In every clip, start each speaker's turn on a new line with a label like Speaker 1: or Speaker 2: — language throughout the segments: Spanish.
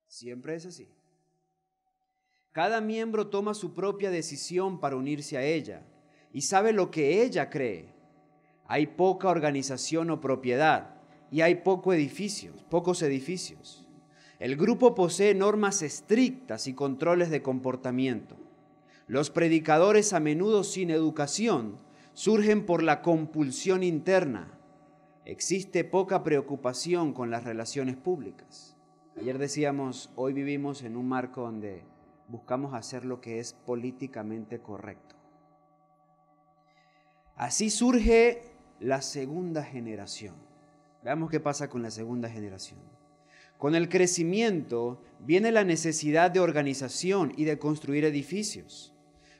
Speaker 1: Siempre es así. Cada miembro toma su propia decisión para unirse a ella y sabe lo que ella cree. Hay poca organización o propiedad y hay pocos edificios. El grupo posee normas estrictas y controles de comportamiento. Los predicadores, a menudo sin educación, surgen por la compulsión interna. Existe poca preocupación con las relaciones públicas. Ayer decíamos, hoy vivimos en un marco donde buscamos hacer lo que es políticamente correcto. Así surge la segunda generación. Veamos qué pasa con la segunda generación. Con el crecimiento viene la necesidad de organización y de construir edificios.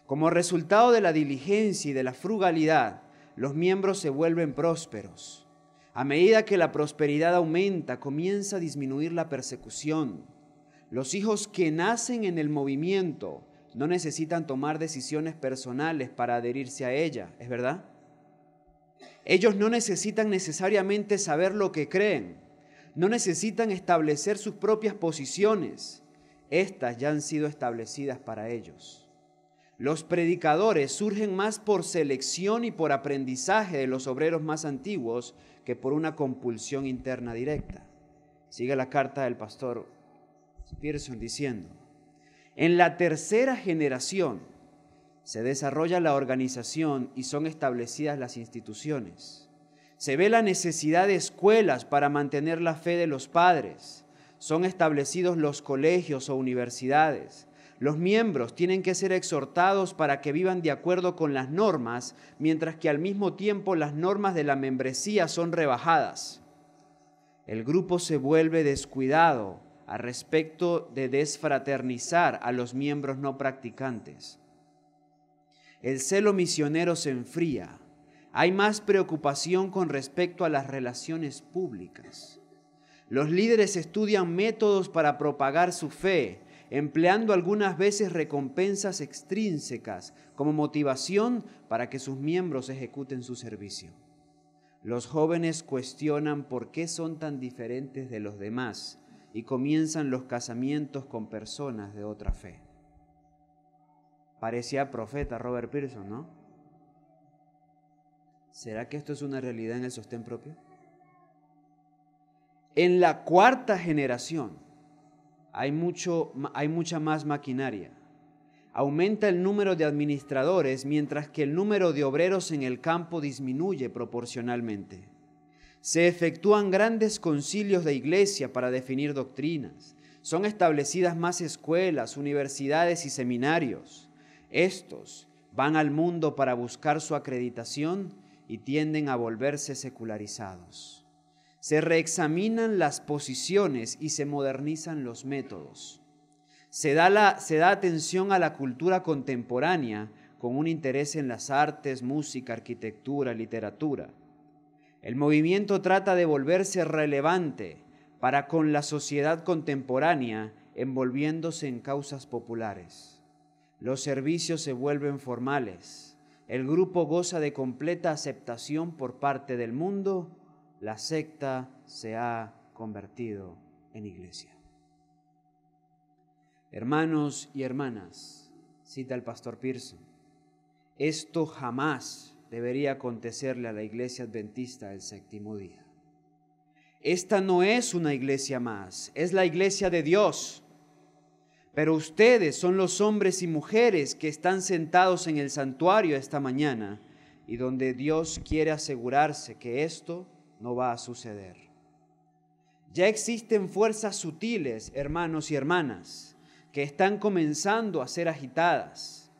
Speaker 1: Como resultado de la diligencia y de la frugalidad, los miembros se vuelven prósperos. A medida que la prosperidad aumenta, comienza a disminuir la persecución. Los hijos que nacen en el movimiento no necesitan tomar decisiones personales para adherirse a ella, ¿es verdad? Ellos no necesitan necesariamente saber lo que creen, no necesitan establecer sus propias posiciones. Estas ya han sido establecidas para ellos. Los predicadores surgen más por selección y por aprendizaje de los obreros más antiguos que por una compulsión interna directa. Sigue la carta del pastor Pearson diciendo: en la tercera generación se desarrolla la organización y son establecidas las instituciones. Se ve la necesidad de escuelas para mantener la fe de los padres. Son establecidos los colegios o universidades. Los miembros tienen que ser exhortados para que vivan de acuerdo con las normas, mientras que al mismo tiempo las normas de la membresía son rebajadas. El grupo se vuelve descuidado a respecto de desfraternizar a los miembros no practicantes. El celo misionero se enfría. Hay más preocupación con respecto a las relaciones públicas. Los líderes estudian métodos para propagar su fe, empleando algunas veces recompensas extrínsecas como motivación para que sus miembros ejecuten su servicio. Los jóvenes cuestionan por qué son tan diferentes de los demás y comienzan los casamientos con personas de otra fe. Parecía profeta Robert Pearson, ¿no? ¿Será que esto es una realidad en el sostén propio? En la cuarta generación hay mucha más maquinaria. Aumenta el número de administradores, mientras que el número de obreros en el campo disminuye proporcionalmente. Se efectúan grandes concilios de iglesia para definir doctrinas. Son establecidas más escuelas, universidades y seminarios. Estos van al mundo para buscar su acreditación y tienden a volverse secularizados. Se reexaminan las posiciones y se modernizan los métodos. Se da atención a la cultura contemporánea con un interés en las artes, música, arquitectura, literatura. El movimiento trata de volverse relevante para con la sociedad contemporánea, envolviéndose en causas populares. Los servicios se vuelven formales. El grupo goza de completa aceptación por parte del mundo. La secta se ha convertido en iglesia. Hermanos y hermanas, cita el pastor Pearson, esto jamás debería acontecerle a la iglesia adventista del séptimo día. Esta no es una iglesia más, es la iglesia de Dios. Pero ustedes son los hombres y mujeres que están sentados en el santuario esta mañana y donde Dios quiere asegurarse que esto no va a suceder. Ya existen fuerzas sutiles, hermanos y hermanas, que están comenzando a ser agitadas.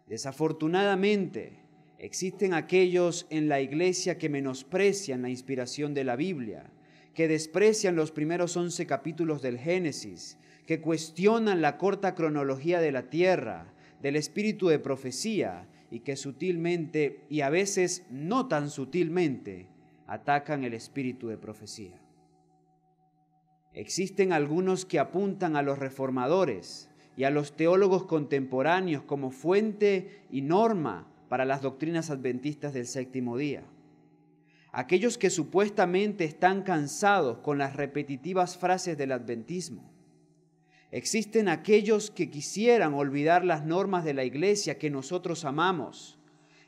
Speaker 1: Desafortunadamente, existen aquellos en la iglesia que menosprecian la inspiración de la Biblia, que desprecian los primeros 11 capítulos del Génesis, que cuestionan la corta cronología de la tierra, del espíritu de profecía y que sutilmente, y a veces no tan sutilmente, atacan el espíritu de profecía. Existen algunos que apuntan a los reformadores y a los teólogos contemporáneos como fuente y norma para las doctrinas adventistas del séptimo día. Aquellos que supuestamente están cansados con las repetitivas frases del adventismo. Existen aquellos que quisieran olvidar las normas de la iglesia que nosotros amamos.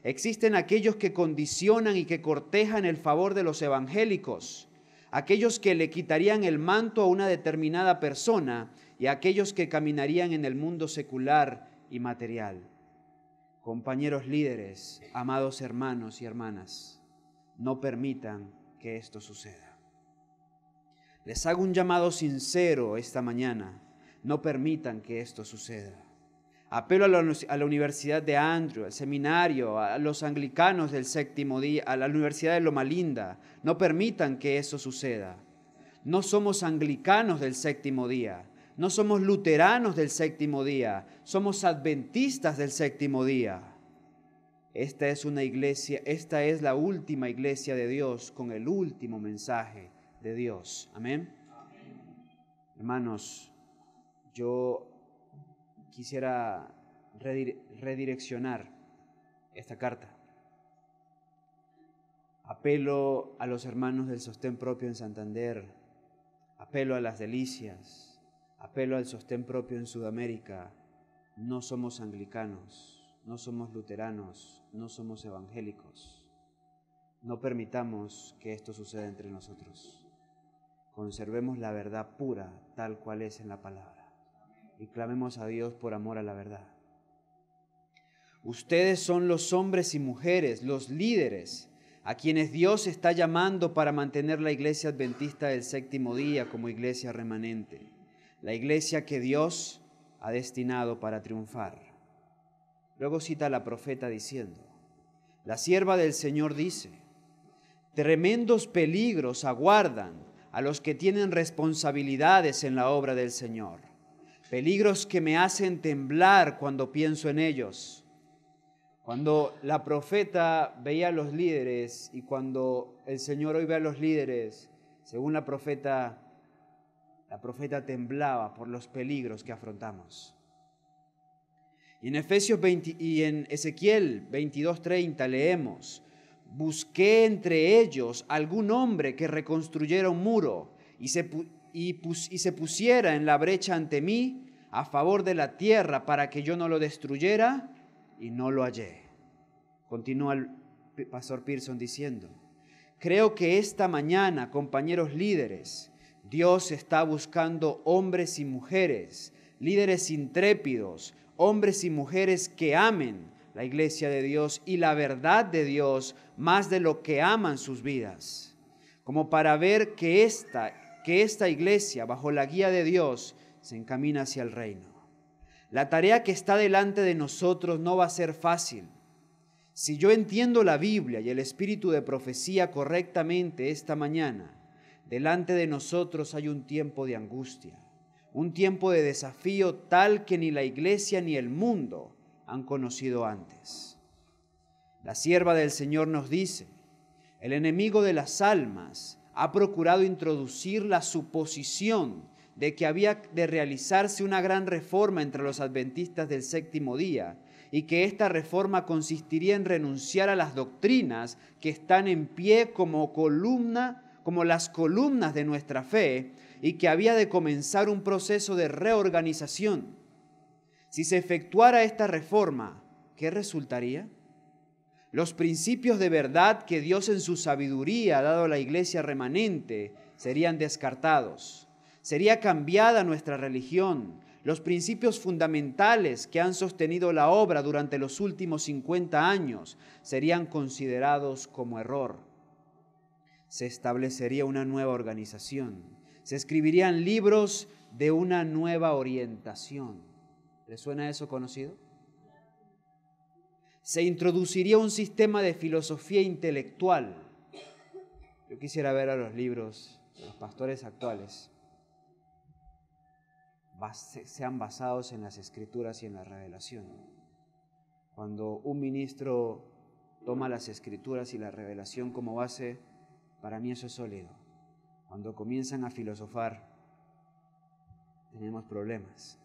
Speaker 1: Existen aquellos que condicionan y que cortejan el favor de los evangélicos, aquellos que le quitarían el manto a una determinada persona y aquellos que caminarían en el mundo secular y material. Compañeros líderes, amados hermanos y hermanas, no permitan que esto suceda. Les hago un llamado sincero esta mañana. No permitan que esto suceda. Apelo a la Universidad de Andrew, al seminario, a los anglicanos del séptimo día, a la Universidad de Loma Linda. No permitan que eso suceda. No somos anglicanos del séptimo día. No somos luteranos del séptimo día. Somos adventistas del séptimo día. Esta es una iglesia, esta es la última iglesia de Dios con el último mensaje de Dios. Amén. Hermanos, yo quisiera redireccionar esta carta. Apelo a los hermanos del Sostén Propio en Santander, apelo a las Delicias, apelo al Sostén Propio en Sudamérica. No somos anglicanos, no somos luteranos, no somos evangélicos. No permitamos que esto suceda entre nosotros. Conservemos la verdad pura tal cual es en la palabra y clamemos a Dios por amor a la verdad. Ustedes son los hombres y mujeres, los líderes, a quienes Dios está llamando para mantener la iglesia adventista del séptimo día como iglesia remanente, la iglesia que Dios ha destinado para triunfar. Luego cita a la profeta diciendo: la sierva del Señor dice, tremendos peligros aguardan a los que tienen responsabilidades en la obra del Señor. Peligros que me hacen temblar cuando pienso en ellos. Cuando la profeta veía a los líderes y cuando el Señor hoy ve a los líderes, según la profeta temblaba por los peligros que afrontamos. Y en Ezequiel 22:30 leemos: busqué entre ellos algún hombre que reconstruyera un muro y se pusiera en la brecha ante mí a favor de la tierra para que yo no lo destruyera, y no lo hallé. Continúa el pastor Pearson diciendo: creo que esta mañana, compañeros líderes, Dios está buscando hombres y mujeres, líderes intrépidos, hombres y mujeres que amen la iglesia de Dios y la verdad de Dios más de lo que aman sus vidas, como para ver que esta iglesia, bajo la guía de Dios, se encamina hacia el reino. La tarea que está delante de nosotros no va a ser fácil. Si yo entiendo la Biblia y el espíritu de profecía correctamente esta mañana, delante de nosotros hay un tiempo de angustia, un tiempo de desafío tal que ni la iglesia ni el mundo han conocido antes. La sierva del Señor nos dice: el enemigo de las almas ha procurado introducir la suposición de que había de realizarse una gran reforma entre los adventistas del séptimo día y que esta reforma consistiría en renunciar a las doctrinas que están en pie como las columnas de nuestra fe y que había de comenzar un proceso de reorganización. Si se efectuara esta reforma, ¿qué resultaría? Los principios de verdad que Dios en su sabiduría ha dado a la iglesia remanente serían descartados. Sería cambiada nuestra religión. Los principios fundamentales que han sostenido la obra durante los últimos 50 años serían considerados como error. Se establecería una nueva organización. Se escribirían libros de una nueva orientación. ¿Les suena eso conocido? Se introduciría un sistema de filosofía intelectual. Yo quisiera ver a los libros de los pastores actuales sean basados en las Escrituras y en la revelación. Cuando un ministro toma las Escrituras y la revelación como base, para mí eso es sólido. Cuando comienzan a filosofar, tenemos problemas.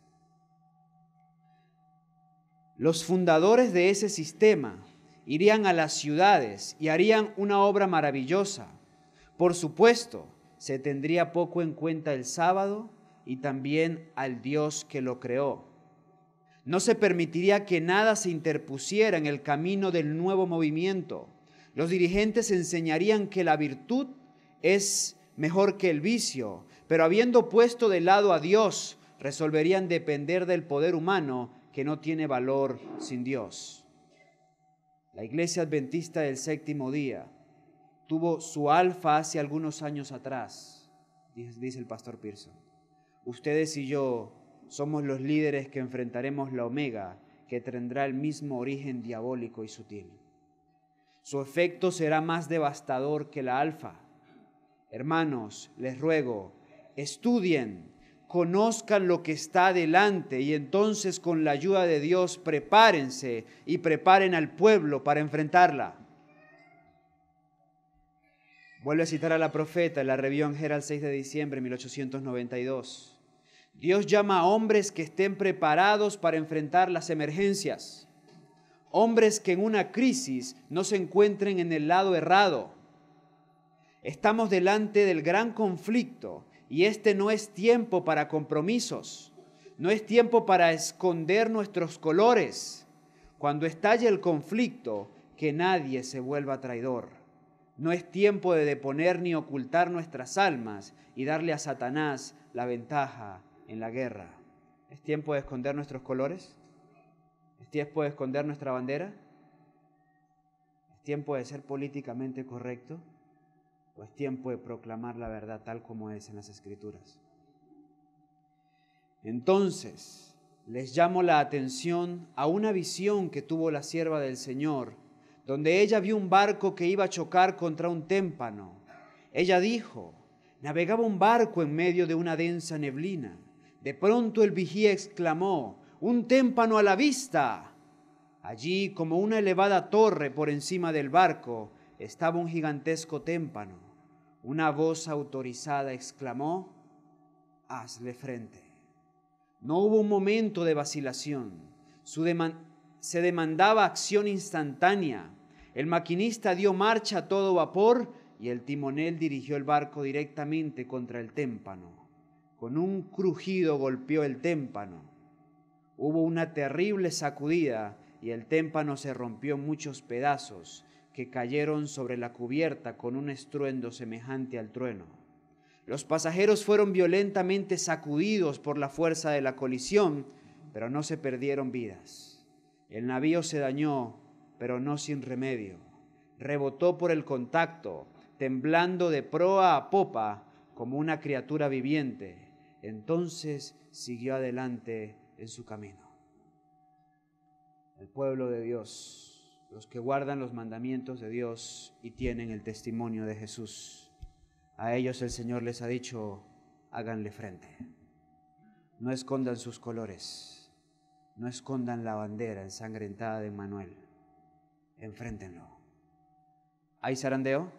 Speaker 1: Los fundadores de ese sistema irían a las ciudades y harían una obra maravillosa. Por supuesto, se tendría poco en cuenta el sábado, y también al Dios que lo creó. No se permitiría que nada se interpusiera en el camino del nuevo movimiento. Los dirigentes enseñarían que la virtud es mejor que el vicio, pero habiendo puesto de lado a Dios, resolverían depender del poder humano que no tiene valor sin Dios. La Iglesia Adventista del Séptimo Día tuvo su alfa hace algunos años atrás, dice el pastor Pearson. Ustedes y yo somos los líderes que enfrentaremos la omega, que tendrá el mismo origen diabólico y sutil. Su efecto será más devastador que la alfa. Hermanos, les ruego, estudien, conozcan lo que está adelante y entonces con la ayuda de Dios prepárense y preparen al pueblo para enfrentarla. Vuelve a citar a la profeta en la Review and Herald 6 de diciembre de 1892. Dios llama a hombres que estén preparados para enfrentar las emergencias. Hombres que en una crisis no se encuentren en el lado errado. Estamos delante del gran conflicto y este no es tiempo para compromisos. No es tiempo para esconder nuestros colores. Cuando estalle el conflicto, que nadie se vuelva traidor. No es tiempo de deponer ni ocultar nuestras almas y darle a Satanás la ventaja en la guerra. ¿Es tiempo de esconder nuestros colores? ¿Es tiempo de esconder nuestra bandera? ¿Es tiempo de ser políticamente correcto? ¿O es tiempo de proclamar la verdad tal como es en las Escrituras? Entonces, les llamo la atención a una visión que tuvo la sierva del Señor, donde ella vio un barco que iba a chocar contra un témpano. Ella dijo, navegaba un barco en medio de una densa neblina. De pronto el vigía exclamó, ¡un témpano a la vista! Allí, como una elevada torre por encima del barco, estaba un gigantesco témpano. Una voz autorizada exclamó, hazle frente. No hubo un momento de vacilación. Se demandaba acción instantánea. El maquinista dio marcha a todo vapor y el timonel dirigió el barco directamente contra el témpano. Con un crujido golpeó el témpano. Hubo una terrible sacudida y el témpano se rompió en muchos pedazos que cayeron sobre la cubierta con un estruendo semejante al trueno. Los pasajeros fueron violentamente sacudidos por la fuerza de la colisión, pero no se perdieron vidas. El navío se dañó, pero no sin remedio. Rebotó por el contacto, temblando de proa a popa como una criatura viviente. Entonces siguió adelante en su camino. El pueblo de Dios, los que guardan los mandamientos de Dios y tienen el testimonio de Jesús, a ellos el Señor les ha dicho, háganle frente. No escondan sus colores, no escondan la bandera ensangrentada de Emmanuel, enfréntenlo. ¿Hay zarandeo?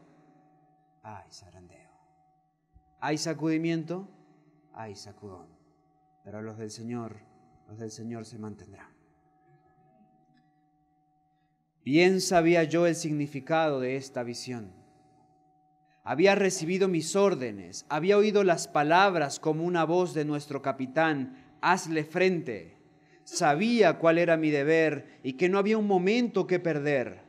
Speaker 1: Hay zarandeo. ¿Hay sacudimiento? Hay sacudón. Pero los del Señor se mantendrán. Bien sabía yo el significado de esta visión. Había recibido mis órdenes, había oído las palabras como una voz de nuestro capitán, hazle frente. Sabía cuál era mi deber y que no había un momento que perder.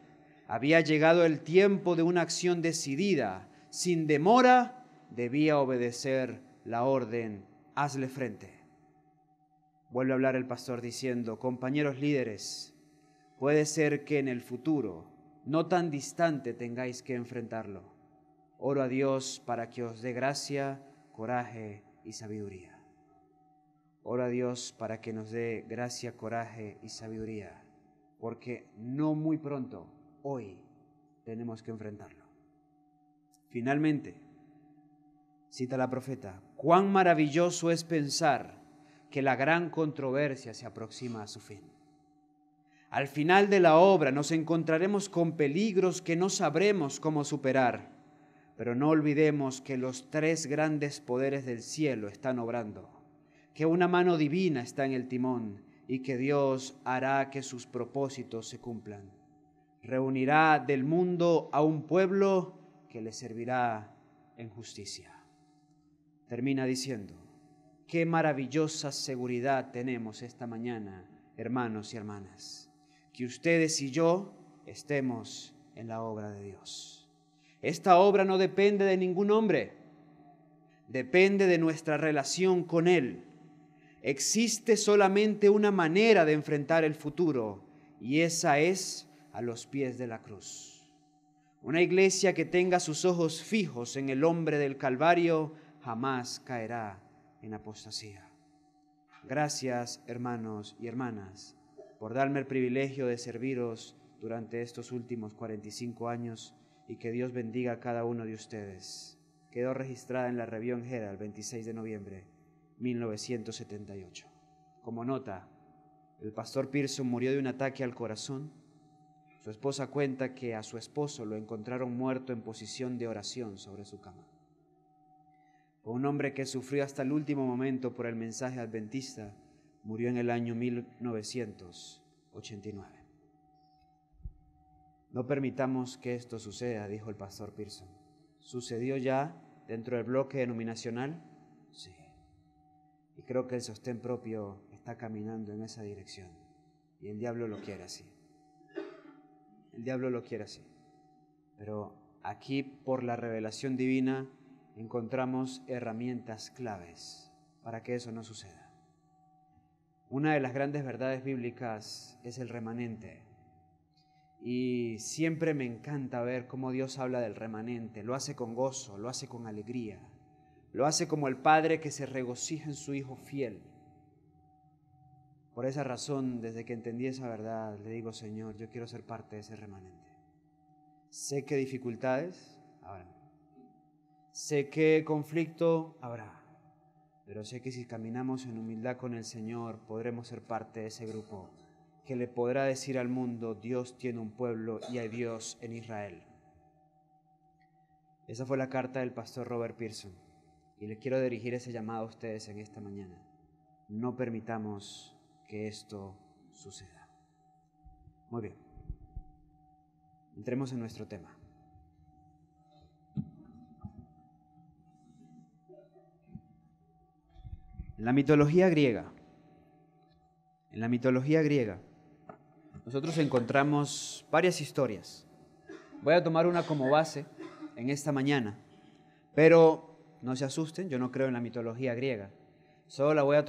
Speaker 1: Había llegado el tiempo de una acción decidida. Sin demora, debía obedecer la orden, hazle frente. Vuelve a hablar el pastor diciendo, compañeros líderes, puede ser que en el futuro, no tan distante, tengáis que enfrentarlo. Oro a Dios para que os dé gracia, coraje y sabiduría. Oro a Dios para que nos dé gracia, coraje y sabiduría, porque no muy pronto, hoy, tenemos que enfrentarlo. Finalmente, cita la profeta, cuán maravilloso es pensar que la gran controversia se aproxima a su fin. Al final de la obra nos encontraremos con peligros que no sabremos cómo superar. Pero no olvidemos que los tres grandes poderes del cielo están obrando, que una mano divina está en el timón y que Dios hará que sus propósitos se cumplan. Reunirá del mundo a un pueblo que le servirá en justicia. Termina diciendo, Qué maravillosa seguridad tenemos esta mañana, hermanos y hermanas, que ustedes y yo estemos en la obra de Dios. Esta obra no depende de ningún hombre, depende de nuestra relación con Él. Existe solamente una manera de enfrentar el futuro, y esa es a los pies de la cruz. Una iglesia que tenga sus ojos fijos en el hombre del Calvario jamás caerá en apostasía. Gracias, hermanos y hermanas, por darme el privilegio de serviros durante estos últimos 45 años y que Dios bendiga a cada uno de ustedes. Quedó registrada en la Review Herald el 26 de noviembre 1978. Como nota, el pastor Pearson murió de un ataque al corazón. Su esposa cuenta que a su esposo lo encontraron muerto en posición de oración sobre su cama. Fue un hombre que sufrió hasta el último momento por el mensaje adventista. Murió en el año 1989. No permitamos que esto suceda, dijo el pastor Pearson. ¿Sucedió ya dentro del bloque denominacional? Sí. Y creo que el sostén propio está caminando en esa dirección. Y el diablo lo quiere así. El diablo lo quiere así. Pero aquí, por la revelación divina, encontramos herramientas claves para que eso no suceda. Una de las grandes verdades bíblicas es el remanente. Y siempre me encanta ver cómo Dios habla del remanente. Lo hace con gozo, lo hace con alegría. Lo hace como el padre que se regocija en su hijo fiel. Por esa razón, desde que entendí esa verdad, le digo, Señor, yo quiero ser parte de ese remanente. Sé que dificultades habrá. Sé que conflicto habrá. Pero sé que si caminamos en humildad con el Señor, podremos ser parte de ese grupo que le podrá decir al mundo, Dios tiene un pueblo y hay Dios en Israel. Esa fue la carta del pastor Robert Pearson. Y le quiero dirigir ese llamado a ustedes en esta mañana. No permitamos que esto suceda. Muy bien. Entremos en nuestro tema. En la mitología griega, nosotros encontramos varias historias. Voy a tomar una como base en esta mañana, pero no se asusten, yo no creo en la mitología griega. Solo la voy a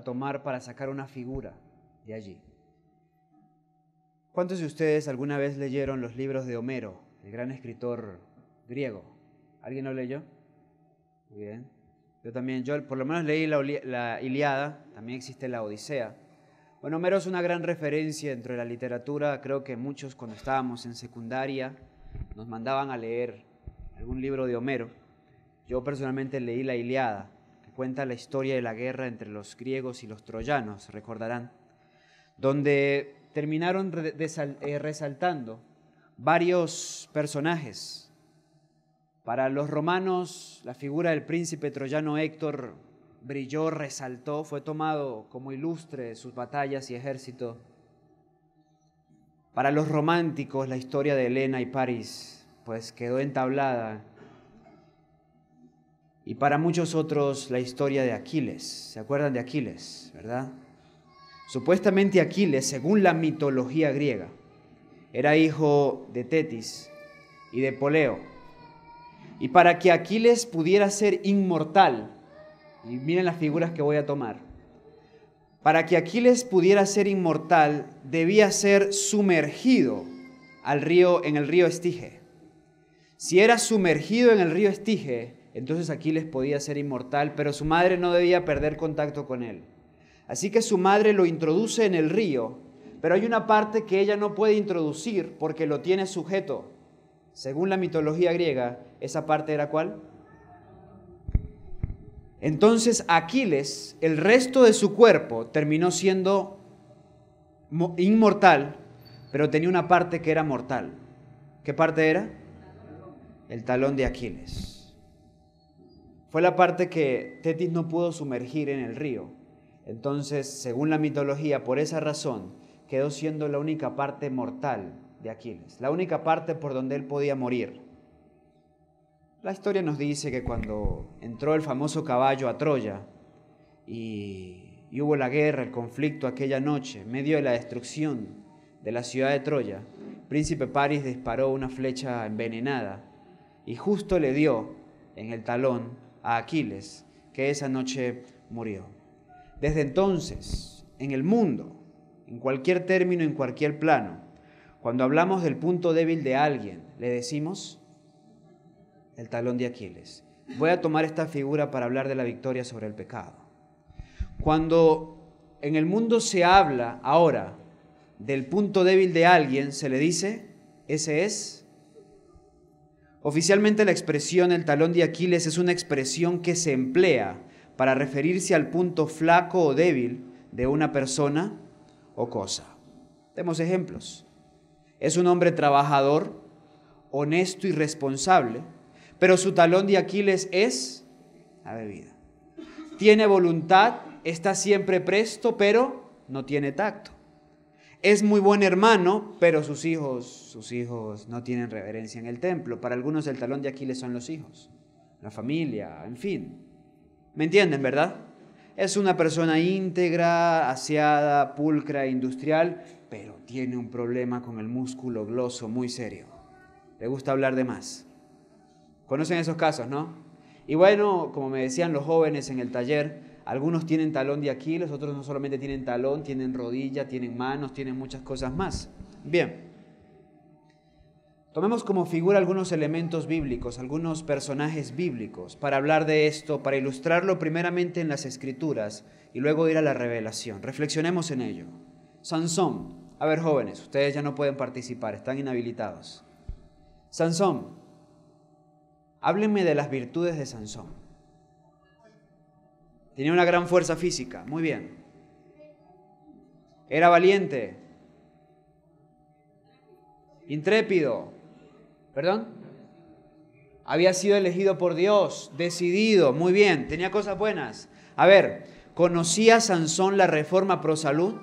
Speaker 1: tomar para sacar una figura de allí. ¿Cuántos de ustedes alguna vez leyeron los libros de Homero, el gran escritor griego? ¿Alguien lo leyó? Muy bien. Yo también, por lo menos leí la Ilíada, también existe la Odisea. Bueno, Homero es una gran referencia dentro de la literatura. Creo que muchos cuando estábamos en secundaria nos mandaban a leer algún libro de Homero. Yo personalmente leí la Ilíada, que cuenta la historia de la guerra entre los griegos y los troyanos, recordarán, donde terminaron resaltando varios personajes. Para los romanos, la figura del príncipe troyano Héctor brilló, resaltó, fue tomado como ilustre de sus batallas y ejército. Para los románticos, la historia de Helena y París, pues quedó entablada. Y para muchos otros, la historia de Aquiles. ¿Se acuerdan de Aquiles, verdad? Supuestamente Aquiles, según la mitología griega, era hijo de Tetis y de Poleo. Y para que Aquiles pudiera ser inmortal, y miren las figuras que voy a tomar, para que Aquiles pudiera ser inmortal, debía ser sumergido en el río Estige. Si era sumergido en el río Estige, entonces Aquiles podía ser inmortal, pero su madre no debía perder contacto con él. Así que su madre lo introduce en el río, pero hay una parte que ella no puede introducir porque lo tiene sujeto. Según la mitología griega, ¿esa parte era cuál? Entonces Aquiles, el resto de su cuerpo terminó siendo inmortal, pero tenía una parte que era mortal. ¿Qué parte era? El talón de Aquiles. Fue la parte que Tetis no pudo sumergir en el río. Entonces, según la mitología, por esa razón, quedó siendo la única parte mortal de Aquiles, la única parte por donde él podía morir. La historia nos dice que cuando entró el famoso caballo a Troya, y hubo la guerra, el conflicto aquella noche, en medio de la destrucción de la ciudad de Troya, el príncipe Paris disparó una flecha envenenada y justo le dio en el talón a Aquiles, que esa noche murió. Desde entonces, en el mundo, en cualquier término, en cualquier plano, cuando hablamos del punto débil de alguien, le decimos el talón de Aquiles. Voy a tomar esta figura para hablar de la victoria sobre el pecado. Cuando en el mundo se habla ahora del punto débil de alguien, se le dice, ese es. Oficialmente la expresión el talón de Aquiles es una expresión que se emplea para referirse al punto flaco o débil de una persona o cosa. Demos ejemplos. Es un hombre trabajador, honesto y responsable, pero su talón de Aquiles es la bebida. Tiene voluntad, está siempre presto, pero no tiene tacto. Es muy buen hermano, pero sus hijos no tienen reverencia en el templo. Para algunos el talón de Aquiles son los hijos, la familia, en fin. ¿Me entienden, verdad? Es una persona íntegra, aseada, pulcra, industrial, pero tiene un problema con el músculo gloso muy serio. Le gusta hablar de más. ¿Conocen esos casos, no? Y bueno, como me decían los jóvenes en el taller, algunos tienen talón de Aquiles, otros no solamente tienen talón, tienen rodilla, tienen manos, tienen muchas cosas más. Bien, tomemos como figura algunos elementos bíblicos, algunos personajes bíblicos, para hablar de esto, para ilustrarlo primeramente en las Escrituras y luego ir a la revelación. Reflexionemos en ello. Sansón. A ver, jóvenes, ustedes ya no pueden participar, están inhabilitados. Sansón. Háblenme de las virtudes de Sansón. Tenía una gran fuerza física, muy bien. Era valiente, intrépido, ¿perdón? Había sido elegido por Dios, decidido, muy bien, tenía cosas buenas. A ver, ¿conocía Sansón la reforma pro salud?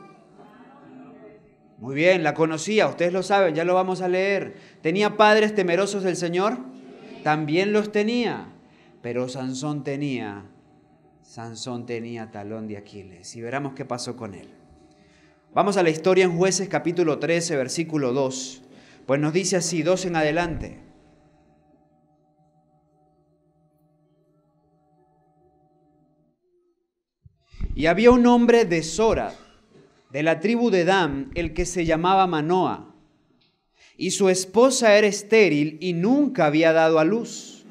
Speaker 1: Muy bien, la conocía, ustedes lo saben, ya lo vamos a leer. ¿Tenía padres temerosos del Señor? También los tenía, pero Sansón tenía talón de Aquiles y veremos qué pasó con él. Vamos a la historia en Jueces capítulo 13, versículo 2, pues nos dice así, 2 en adelante. Y había un hombre de Sora, de la tribu de Dan, el que se llamaba Manoa, y su esposa era estéril y nunca había dado a luz.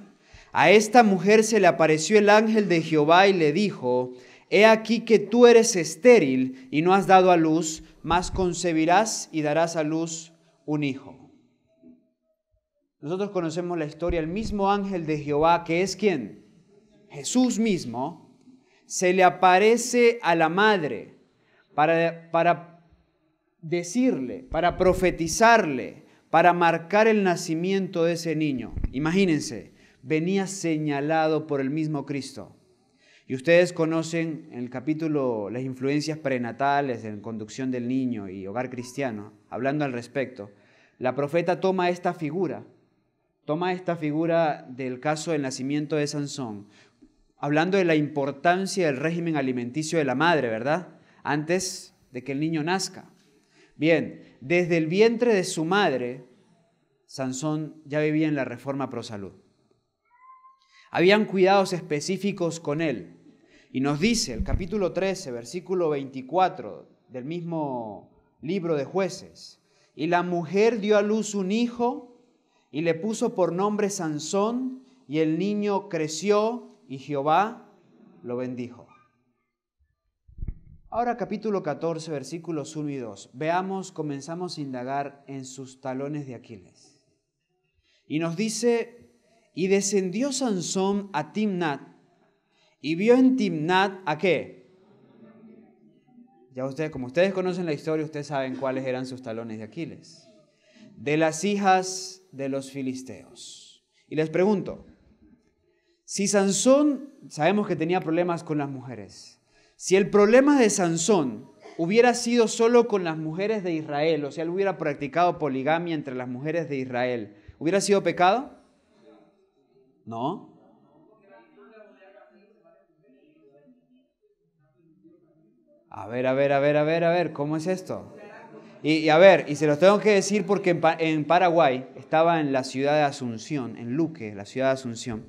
Speaker 1: A esta mujer se le apareció el ángel de Jehová y le dijo, he aquí que tú eres estéril y no has dado a luz, mas concebirás y darás a luz un hijo. Nosotros conocemos la historia, el mismo ángel de Jehová, que es ¿quién? Jesús mismo, se le aparece a la madre para decirle, para profetizarle, para marcar el nacimiento de ese niño. Imagínense. Venía señalado por el mismo Cristo. Y ustedes conocen en el capítulo las influencias prenatales en conducción del niño y hogar cristiano, hablando al respecto. La profeta toma esta figura del caso del nacimiento de Sansón, hablando de la importancia del régimen alimenticio de la madre, ¿verdad? Antes de que el niño nazca. Bien, desde el vientre de su madre, Sansón ya vivía en la reforma pro salud. Habían cuidados específicos con él. Y nos dice el capítulo 13, versículo 24 del mismo libro de Jueces. Y la mujer dio a luz un hijo y le puso por nombre Sansón, y el niño creció y Jehová lo bendijo. Ahora capítulo 14, versículos 1 y 2. Veamos, comenzamos a indagar en sus talones de Aquiles. Y nos dice... Y descendió Sansón a Timnat, y vio en Timnat ¿a qué? Ya ustedes, como ustedes conocen la historia, ustedes saben cuáles eran sus talones de Aquiles. De las hijas de los filisteos. Y les pregunto, si Sansón, sabemos que tenía problemas con las mujeres, si el problema de Sansón hubiera sido solo con las mujeres de Israel, o sea, él hubiera practicado poligamia entre las mujeres de Israel, ¿hubiera sido pecado? ¿No? A ver, ¿cómo es esto? Y a ver, y se los tengo que decir porque en Paraguay, estaba en la ciudad de Asunción, en Luque, la ciudad de Asunción.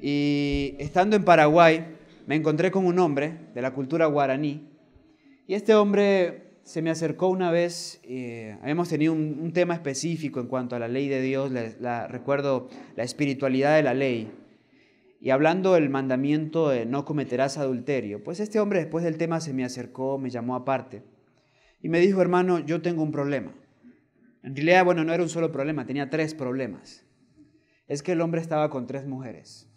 Speaker 1: Y estando en Paraguay, me encontré con un hombre de la cultura guaraní. Y este hombre se me acercó una vez, habíamos tenido un tema específico en cuanto a la ley de Dios, recuerdo la espiritualidad de la ley. Y hablando del mandamiento de no cometerás adulterio, pues este hombre después del tema se me acercó, me llamó aparte y me dijo, hermano, yo tengo un problema. En realidad, bueno, no era un solo problema, tenía 3 problemas. Es que el hombre estaba con 3 mujeres.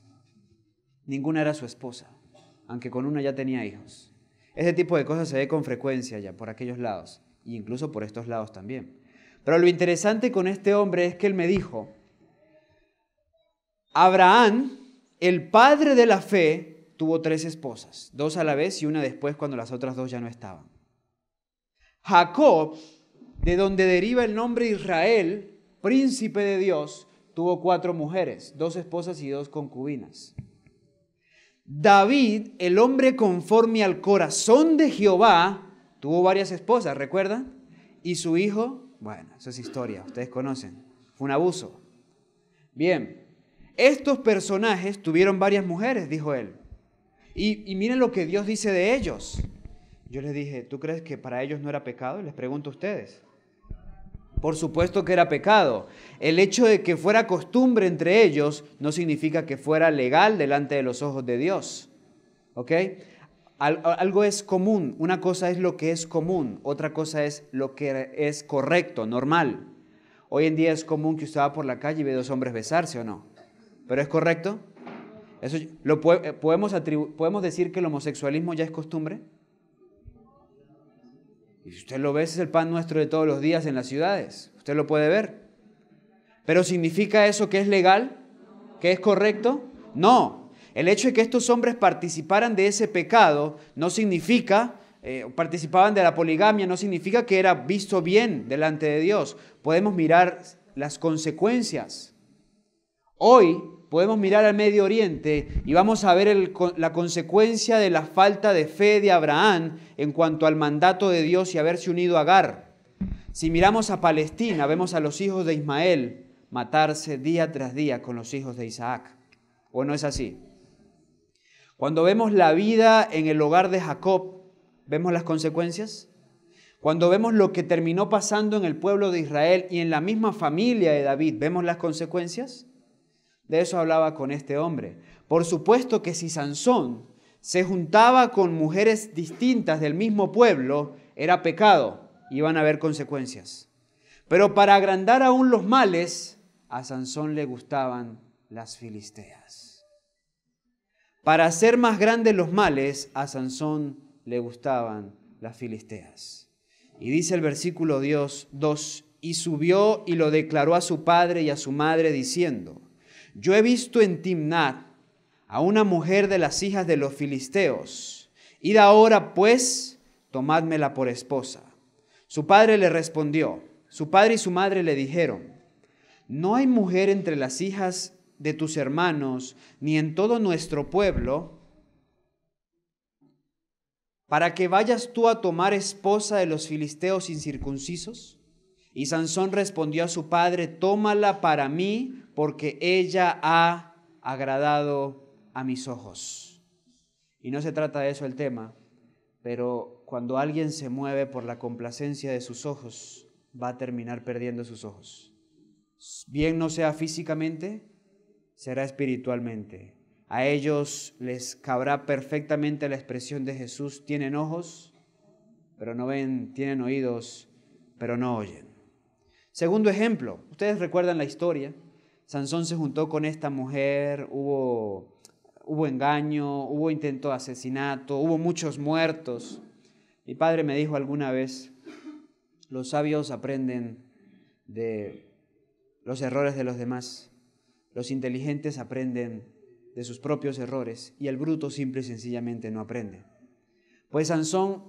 Speaker 1: Ninguna era su esposa, aunque con una ya tenía hijos. Ese tipo de cosas se ve con frecuencia ya por aquellos lados, e incluso por estos lados también. Pero lo interesante con este hombre es que él me dijo, Abraham, el padre de la fe, tuvo 3 esposas, 2 a la vez y una después cuando las otras 2 ya no estaban. Jacob, de donde deriva el nombre Israel, príncipe de Dios, tuvo 4 mujeres, 2 esposas y 2 concubinas. David, el hombre conforme al corazón de Jehová, tuvo varias esposas, ¿recuerdan? Y su hijo, bueno, eso es historia, ustedes conocen, fue un abuso. Bien, estos personajes tuvieron varias mujeres, dijo él. Y miren lo que Dios dice de ellos. Yo les dije, ¿tú crees que para ellos no era pecado? Les pregunto a ustedes. Por supuesto que era pecado. El hecho de que fuera costumbre entre ellos no significa que fuera legal delante de los ojos de Dios. ¿Ok? Algo es común. Una cosa es lo que es común. Otra cosa es lo que es correcto, normal. Hoy en día es común que usted va por la calle y ve 2 hombres besarse, ¿o no? ¿Pero es correcto? Eso, ¿podemos decir que el homosexualismo ya es costumbre? Y si usted lo ve, ese es el pan nuestro de todos los días en las ciudades. Usted lo puede ver. ¿Pero significa eso que es legal? ¿Que es correcto? No. El hecho de que estos hombres participaran de ese pecado no significa, participaban de la poligamia, no significa que era visto bien delante de Dios. Podemos mirar las consecuencias. Hoy podemos mirar al Medio Oriente y vamos a ver la consecuencia de la falta de fe de Abraham en cuanto al mandato de Dios y haberse unido a Agar. Si miramos a Palestina, vemos a los hijos de Ismael matarse día tras día con los hijos de Isaac. ¿O no es así? Cuando vemos la vida en el hogar de Jacob, ¿vemos las consecuencias? Cuando vemos lo que terminó pasando en el pueblo de Israel y en la misma familia de David, ¿vemos las consecuencias? De eso hablaba con este hombre. Por supuesto que si Sansón se juntaba con mujeres distintas del mismo pueblo, era pecado, iban a haber consecuencias. Pero para agrandar aún los males, a Sansón le gustaban las filisteas. Para hacer más grandes los males, a Sansón le gustaban las filisteas. Y dice el versículo 2, y subió y lo declaró a su padre y a su madre diciendo, yo he visto en Timnat a una mujer de las hijas de los filisteos. Id ahora, pues, tomádmela por esposa. Su padre le respondió, su padre y su madre le dijeron, no hay mujer entre las hijas de tus hermanos, ni en todo nuestro pueblo, para que vayas tú a tomar esposa de los filisteos incircuncisos. Y Sansón respondió a su padre, tómala para mí, porque ella ha agradado a mis ojos. Y no se trata de eso el tema, pero cuando alguien se mueve por la complacencia de sus ojos, va a terminar perdiendo sus ojos. Bien no sea físicamente, será espiritualmente. A ellos les cabrá perfectamente la expresión de Jesús, tienen ojos, pero no ven, tienen oídos, pero no oyen. Segundo ejemplo, ustedes recuerdan la historia. Sansón se juntó con esta mujer, hubo engaño, hubo intento de asesinato, hubo muchos muertos. Mi padre me dijo alguna vez, los sabios aprenden de los errores de los demás, los inteligentes aprenden de sus propios errores y el bruto simple y sencillamente no aprende. Pues Sansón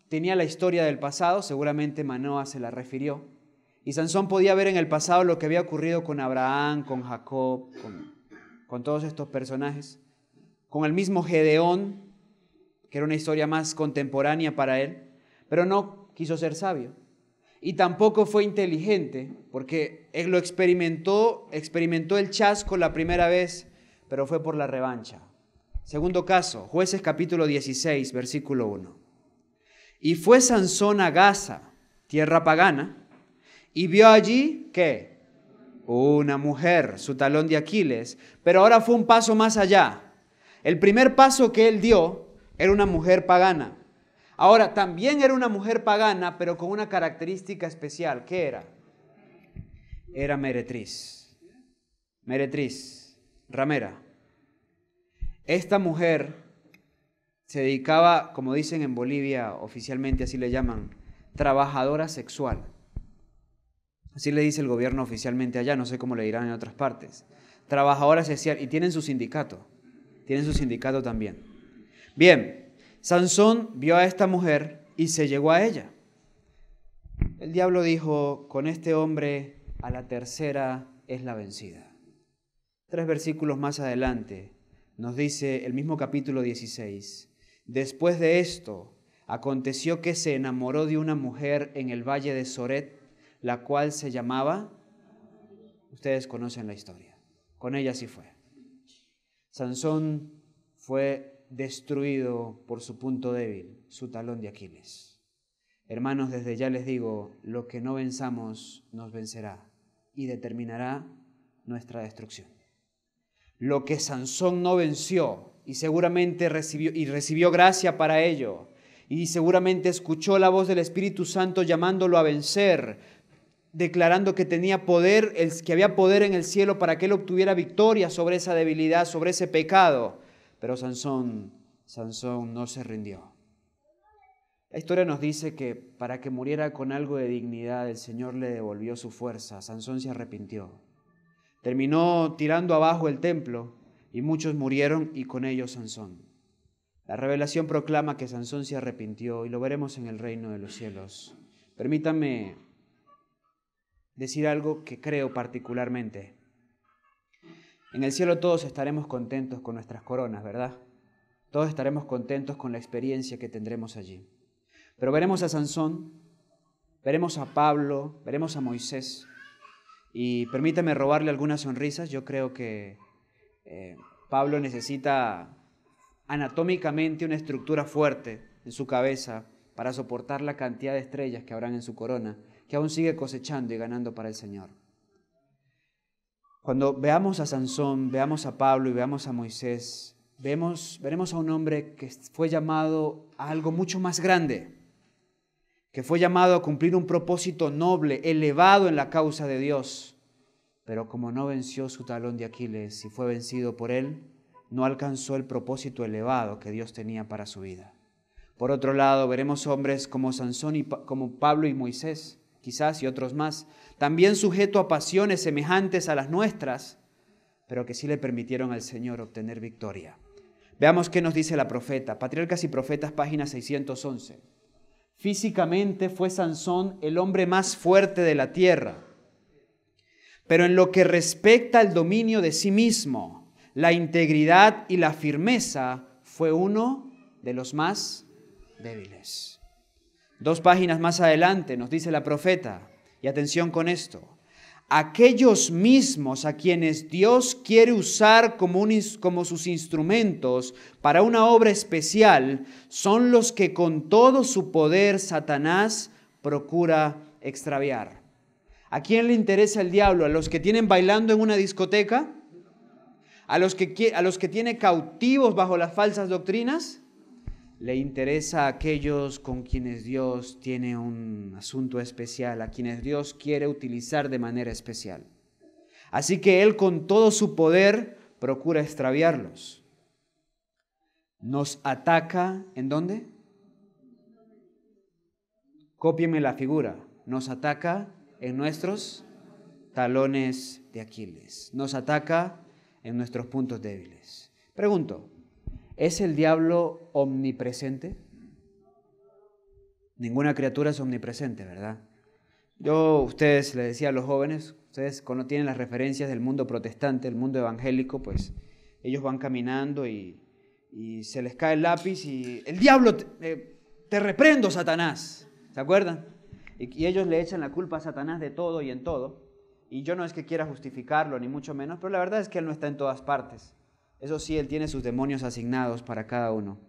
Speaker 1: tenía la historia del pasado, seguramente Manoa se la refirió, y Sansón podía ver en el pasado lo que había ocurrido con Abraham, con Jacob, con todos estos personajes, con el mismo Gedeón. que era una historia más contemporánea para él, pero no quiso ser sabio. Y tampoco fue inteligente, porque él experimentó el chasco la primera vez, pero fue por la revancha. Segundo caso, Jueces capítulo 16, versículo 1. Y fue Sansón a Gaza, tierra pagana, y vio allí, ¿qué? Una mujer, su talón de Aquiles, pero ahora fue un paso más allá. El primer paso que él dio era una mujer pagana. Ahora, también era una mujer pagana, pero con una característica especial. ¿Qué era? Era meretriz. Meretriz, ramera. Esta mujer se dedicaba, como dicen en Bolivia, oficialmente así le llaman, trabajadora sexual. Así le dice el gobierno oficialmente allá, no sé cómo le dirán en otras partes. Trabajadora sexual, y tienen su sindicato también. Bien, Sansón vio a esta mujer y se llegó a ella. El diablo dijo, con este hombre a la tercera es la vencida. 3 versículos más adelante nos dice el mismo capítulo 16. Después de esto, aconteció que se enamoró de una mujer en el valle de Soret, la cual se llamaba, ustedes conocen la historia, con ella sí fue. Sansón fue destruido por su punto débil, su talón de Aquiles. Hermanos, desde ya les digo, lo que no venzamos nos vencerá y determinará nuestra destrucción. Lo que Sansón no venció y seguramente recibió gracia para ello, y seguramente escuchó la voz del Espíritu Santo llamándolo a vencer, declarando que tenía poder, que había poder en el cielo para que él obtuviera victoria sobre esa debilidad, sobre ese pecado. Pero Sansón no se rindió. La historia nos dice que para que muriera con algo de dignidad, el Señor le devolvió su fuerza. Sansón se arrepintió. Terminó tirando abajo el templo y muchos murieron y con ellos Sansón. La revelación proclama que Sansón se arrepintió y lo veremos en el reino de los cielos. Permítanme decir algo que creo particularmente. En el cielo todos estaremos contentos con nuestras coronas, ¿verdad? Todos estaremos contentos con la experiencia que tendremos allí. Pero veremos a Sansón, veremos a Pablo, veremos a Moisés. Y permítame robarle algunas sonrisas. Yo creo que Pablo necesita anatómicamente una estructura fuerte en su cabeza para soportar la cantidad de estrellas que habrán en su corona, que aún sigue cosechando y ganando para el Señor. Cuando veamos a Sansón, veamos a Pablo y veamos a Moisés, veremos a un hombre que fue llamado a algo mucho más grande, que fue llamado a cumplir un propósito noble, elevado en la causa de Dios, pero como no venció su talón de Aquiles y fue vencido por él, no alcanzó el propósito elevado que Dios tenía para su vida. Por otro lado, veremos hombres como Sansón y como Pablo y Moisés, quizás y otros más, también sujetos a pasiones semejantes a las nuestras, pero que sí le permitieron al Señor obtener victoria. Veamos qué nos dice la profeta, Patriarcas y Profetas, página 611. Físicamente fue Sansón el hombre más fuerte de la tierra, pero en lo que respecta al dominio de sí mismo, la integridad y la firmeza, fue uno de los más débiles. 2 páginas más adelante nos dice la profeta, y atención con esto, aquellos mismos a quienes Dios quiere usar como sus instrumentos para una obra especial, son los que con todo su poder Satanás procura extraviar. ¿A quién le interesa el diablo? ¿A los que tienen bailando en una discoteca? ¿A los que tiene cautivos bajo las falsas doctrinas? Le interesa a aquellos con quienes Dios tiene un asunto especial, a quienes Dios quiere utilizar de manera especial. Así que Él con todo su poder procura extraviarlos. Nos ataca, ¿en dónde? Cópienme la figura. Nos ataca en nuestros talones de Aquiles. Nos ataca en nuestros puntos débiles. Pregunto, ¿es el diablo omnipresente? Ninguna criatura es omnipresente, ¿verdad? Ustedes les decía a los jóvenes, ustedes cuando tienen las referencias del mundo protestante, del mundo evangélico, pues ellos van caminando y y se les cae el lápiz y el diablo, te reprendo, Satanás. ¿Se acuerdan? Y ellos le echan la culpa a Satanás de todo y en todo. Y yo no es que quiera justificarlo, ni mucho menos, pero la verdad es que él no está en todas partes. Eso sí, él tiene sus demonios asignados para cada uno.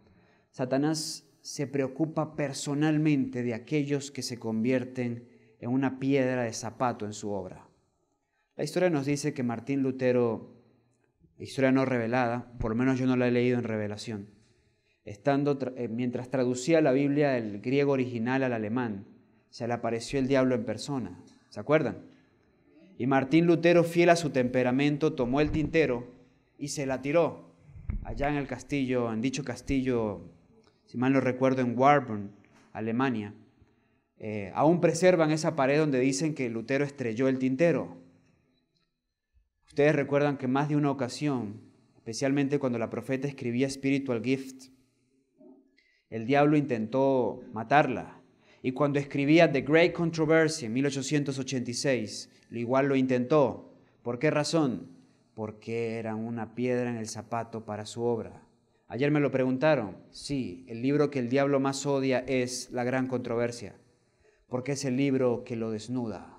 Speaker 1: Satanás se preocupa personalmente de aquellos que se convierten en una piedra de zapato en su obra. La historia nos dice que Martín Lutero, historia no revelada, por lo menos yo no la he leído en revelación, mientras traducía la Biblia del griego original al alemán, se le apareció el diablo en persona. ¿Se acuerdan? Y Martín Lutero, fiel a su temperamento, tomó el tintero y se la tiró allá en el castillo, en dicho castillo, si mal no recuerdo, en Warburg, Alemania. Aún preservan esa pared donde dicen que Lutero estrelló el tintero. Ustedes recuerdan que más de una ocasión, especialmente cuando la profeta escribía Spiritual Gift, el diablo intentó matarla. Y cuando escribía The Great Controversy en 1886, igual lo intentó. ¿Por qué razón? Porque eran una piedra en el zapato para su obra. Ayer me lo preguntaron. Sí, el libro que el diablo más odia es La Gran Controversia, porque es el libro que lo desnuda.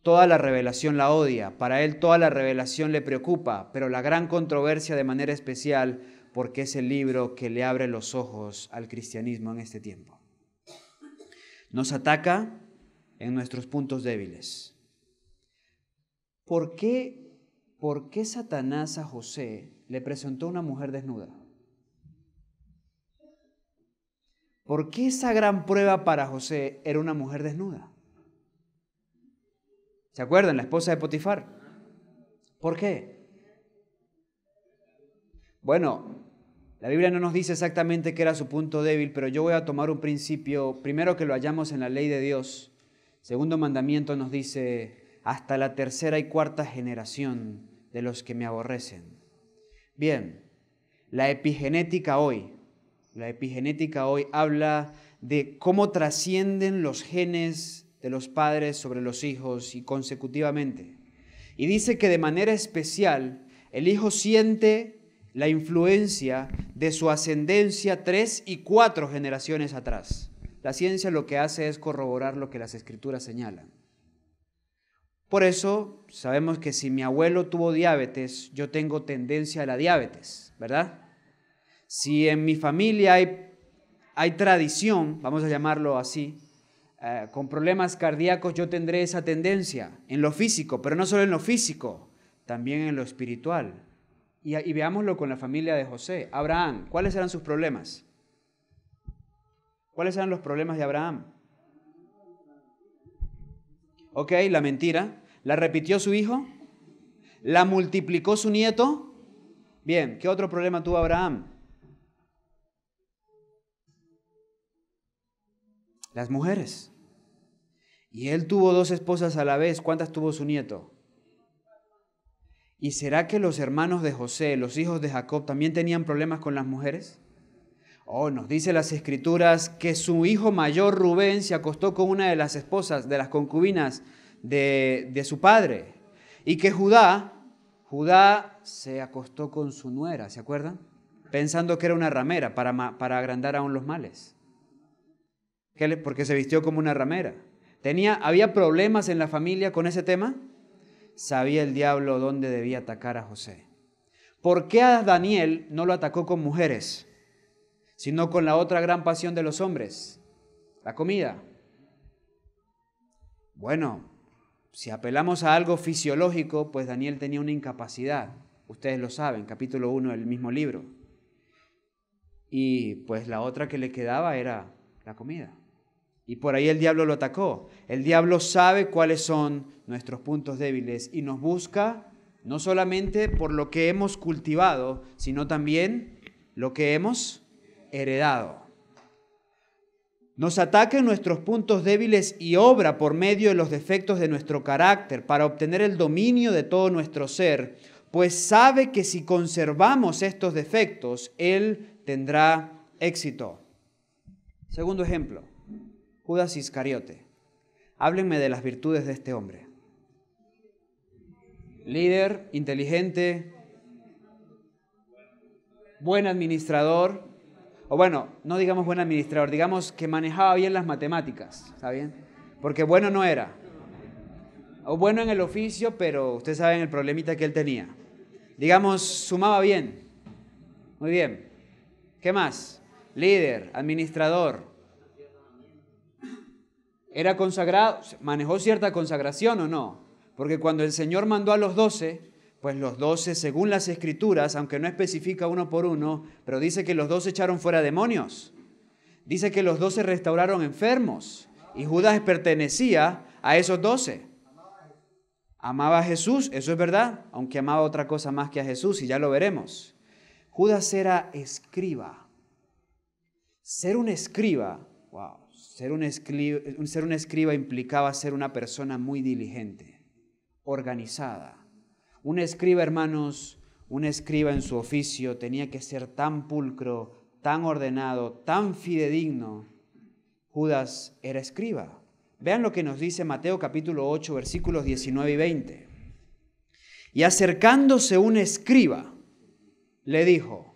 Speaker 1: Toda la revelación la odia, para él toda la revelación le preocupa, pero La Gran Controversia de manera especial porque es el libro que le abre los ojos al cristianismo en este tiempo. Nos ataca en nuestros puntos débiles. ¿Por qué Satanás a José le presentó una mujer desnuda? ¿Por qué esa gran prueba para José era una mujer desnuda? ¿Se acuerdan? La esposa de Potifar. ¿Por qué? Bueno, la Biblia no nos dice exactamente qué era su punto débil, pero yo voy a tomar un principio, primero que lo hallamos en la ley de Dios. Segundo mandamiento nos dice, hasta la tercera y cuarta generación de los que me aborrecen. Bien, la epigenética hoy habla de cómo trascienden los genes de los padres sobre los hijos y consecutivamente. Y dice que de manera especial el hijo siente la influencia de su ascendencia 3 y 4 generaciones atrás. La ciencia lo que hace es corroborar lo que las escrituras señalan. Por eso sabemos que si mi abuelo tuvo diabetes, yo tengo tendencia a la diabetes, ¿verdad? Si en mi familia hay tradición, vamos a llamarlo así, con problemas cardíacos, yo tendré esa tendencia en lo físico, pero no solo en lo físico, también en lo espiritual. Y veámoslo con la familia de José. Abraham, ¿cuáles eran sus problemas? ¿Cuáles eran los problemas de Abraham? Ok, la mentira. ¿La repitió su hijo? ¿La multiplicó su nieto? Bien, ¿qué otro problema tuvo Abraham? Las mujeres. Y él tuvo 2 esposas a la vez. ¿Cuántas tuvo su nieto? ¿Y será que los hermanos de José, los hijos de Jacob, también tenían problemas con las mujeres? Oh, nos dice las Escrituras que su hijo mayor Rubén se acostó con una de las esposas, de las concubinas de su padre. Y que Judá se acostó con su nuera, ¿se acuerdan? Pensando que era una ramera para agrandar aún los males. Porque se vistió como una ramera. ¿Había problemas en la familia con ese tema? Sabía el diablo dónde debía atacar a José. ¿Por qué a Daniel no lo atacó con mujeres, sino con la otra gran pasión de los hombres, la comida? Bueno, si apelamos a algo fisiológico, pues Daniel tenía una incapacidad. Ustedes lo saben, capítulo 1 del mismo libro. Y pues la otra que le quedaba era la comida. Y por ahí el diablo lo atacó. El diablo sabe cuáles son nuestros puntos débiles y nos busca no solamente por lo que hemos cultivado, sino también lo que hemos heredado. Nos ataca en nuestros puntos débiles y obra por medio de los defectos de nuestro carácter para obtener el dominio de todo nuestro ser, pues sabe que si conservamos estos defectos, Él tendrá éxito. Segundo ejemplo. Judas Iscariote. Háblenme de las virtudes de este hombre. Líder, inteligente, buen administrador, o bueno, no digamos buen administrador, digamos que manejaba bien las matemáticas, ¿está bien? Porque bueno no era. O bueno en el oficio, pero ustedes saben el problemita que él tenía. Digamos, sumaba bien. Muy bien. ¿Qué más? Líder, administrador. ¿Era consagrado? ¿Manejó cierta consagración o no? Porque cuando el Señor mandó a los 12, pues los 12, según las Escrituras, aunque no especifica uno por uno, pero dice que los 12 echaron fuera demonios. Dice que los 12 restauraron enfermos. Y Judas pertenecía a esos 12. Amaba a Jesús, eso es verdad, aunque amaba otra cosa más que a Jesús, y ya lo veremos. Judas era escriba. Ser un escriba, wow, ser un escriba implicaba ser una persona muy diligente, organizada. Un escriba, hermanos, un escriba en su oficio tenía que ser tan pulcro, tan ordenado, tan fidedigno. Judas era escriba. Vean lo que nos dice Mateo capítulo 8, versículos 19 y 20. Y acercándose un escriba, le dijo: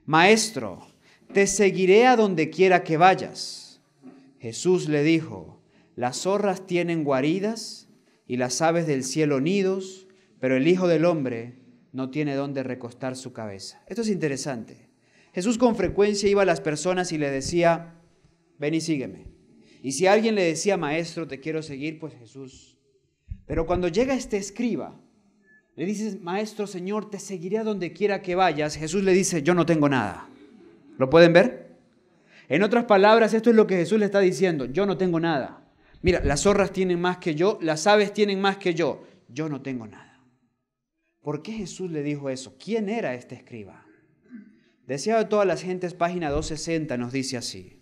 Speaker 1: Maestro, te seguiré a donde quiera que vayas. Jesús le dijo: Las zorras tienen guaridas y las aves del cielo nidos, pero el Hijo del Hombre no tiene dónde recostar su cabeza. Esto es interesante. Jesús con frecuencia iba a las personas y le decía: ven y sígueme. Y si alguien le decía: maestro, te quiero seguir, pues Jesús. Pero cuando llega este escriba, le dice: maestro, Señor, te seguiré a donde quiera que vayas. Jesús le dice: yo no tengo nada. ¿Lo pueden ver? En otras palabras, esto es lo que Jesús le está diciendo: yo no tengo nada. Mira, las zorras tienen más que yo, las aves tienen más que yo no tengo nada. ¿Por qué Jesús le dijo eso? ¿Quién era este escriba? Deseado de todas las gentes, página 260, nos dice así: